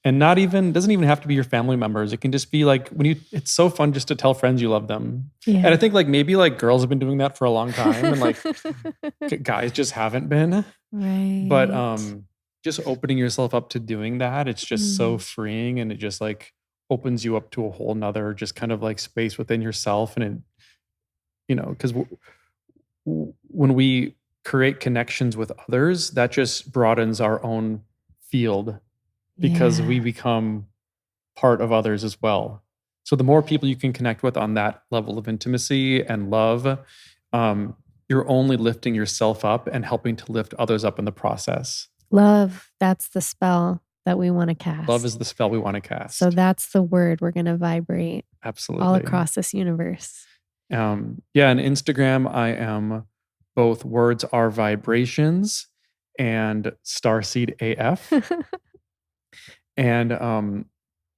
And not even doesn't even have to be your family members. It can just be like it's so fun just to tell friends you love them. Yeah. And I think like maybe like girls have been doing that for a long time and like guys just haven't been. Right. But just opening yourself up to doing that, it's just so Mm. freeing and it just like opens you up to a whole nother just kind of like space within yourself. And it, because when we create connections with others, that just broadens our own field because we Yeah. become part of others as well. So the more people you can connect with on that level of intimacy and love, you're only lifting yourself up and helping to lift others up in the process. Love, that's the spell that we want to cast. Love is the spell we want to cast. So that's the word we're going to vibrate Absolutely all across this universe. Yeah, on Instagram, I am both words are vibrations and starseed AF. And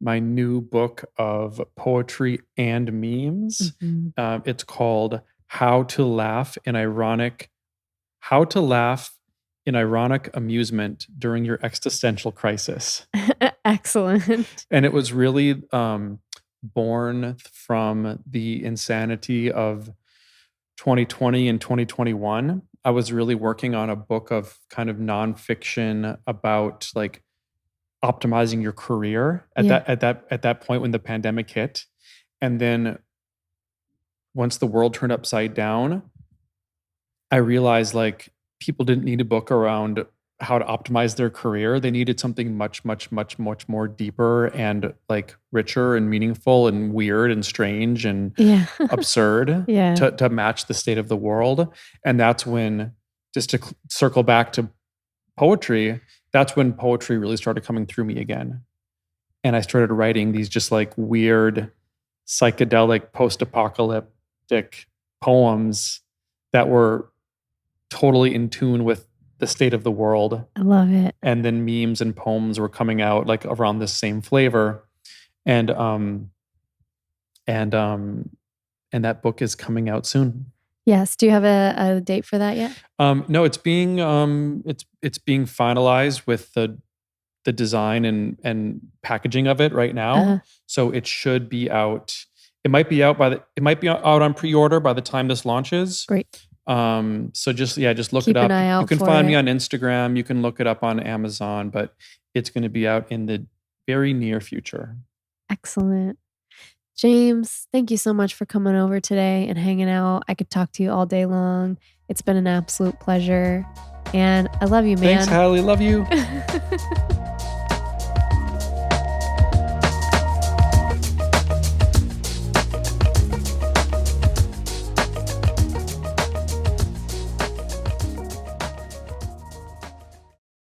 my new book of poetry and memes, it's called How to Laugh in Ironic Amusement During Your Existential Crisis. Excellent. And it was really born from the insanity of 2020 and 2021. I was really working on a book of kind of nonfiction about like optimizing your career at that point when the pandemic hit. And then once the world turned upside down, I realized like people didn't need a book around how to optimize their career. They needed something much, much, much, much more deeper and like richer and meaningful and weird and strange and absurd to match the state of the world. And that's when, just to circle back to poetry, that's when poetry really started coming through me again. And I started writing these just like weird, psychedelic, post-apocalyptic poems that were totally in tune with the state of the world. I love it. And then memes and poems were coming out like around this same flavor. And that book is coming out soon. Yes. Do you have a date for that yet? No, it's being finalized with the design and packaging of it right now. So it should be out it might be out on pre-order by the time this launches. Great. So just look Keep it an up. eye You out can for find me it. on Instagram. You can look it up on Amazon, but it's going to be out in the very near future. Excellent. James, thank you so much for coming over today and hanging out. I could talk to you all day long. It's been an absolute pleasure. And I love you, man. Thanks, Hallie. Love you.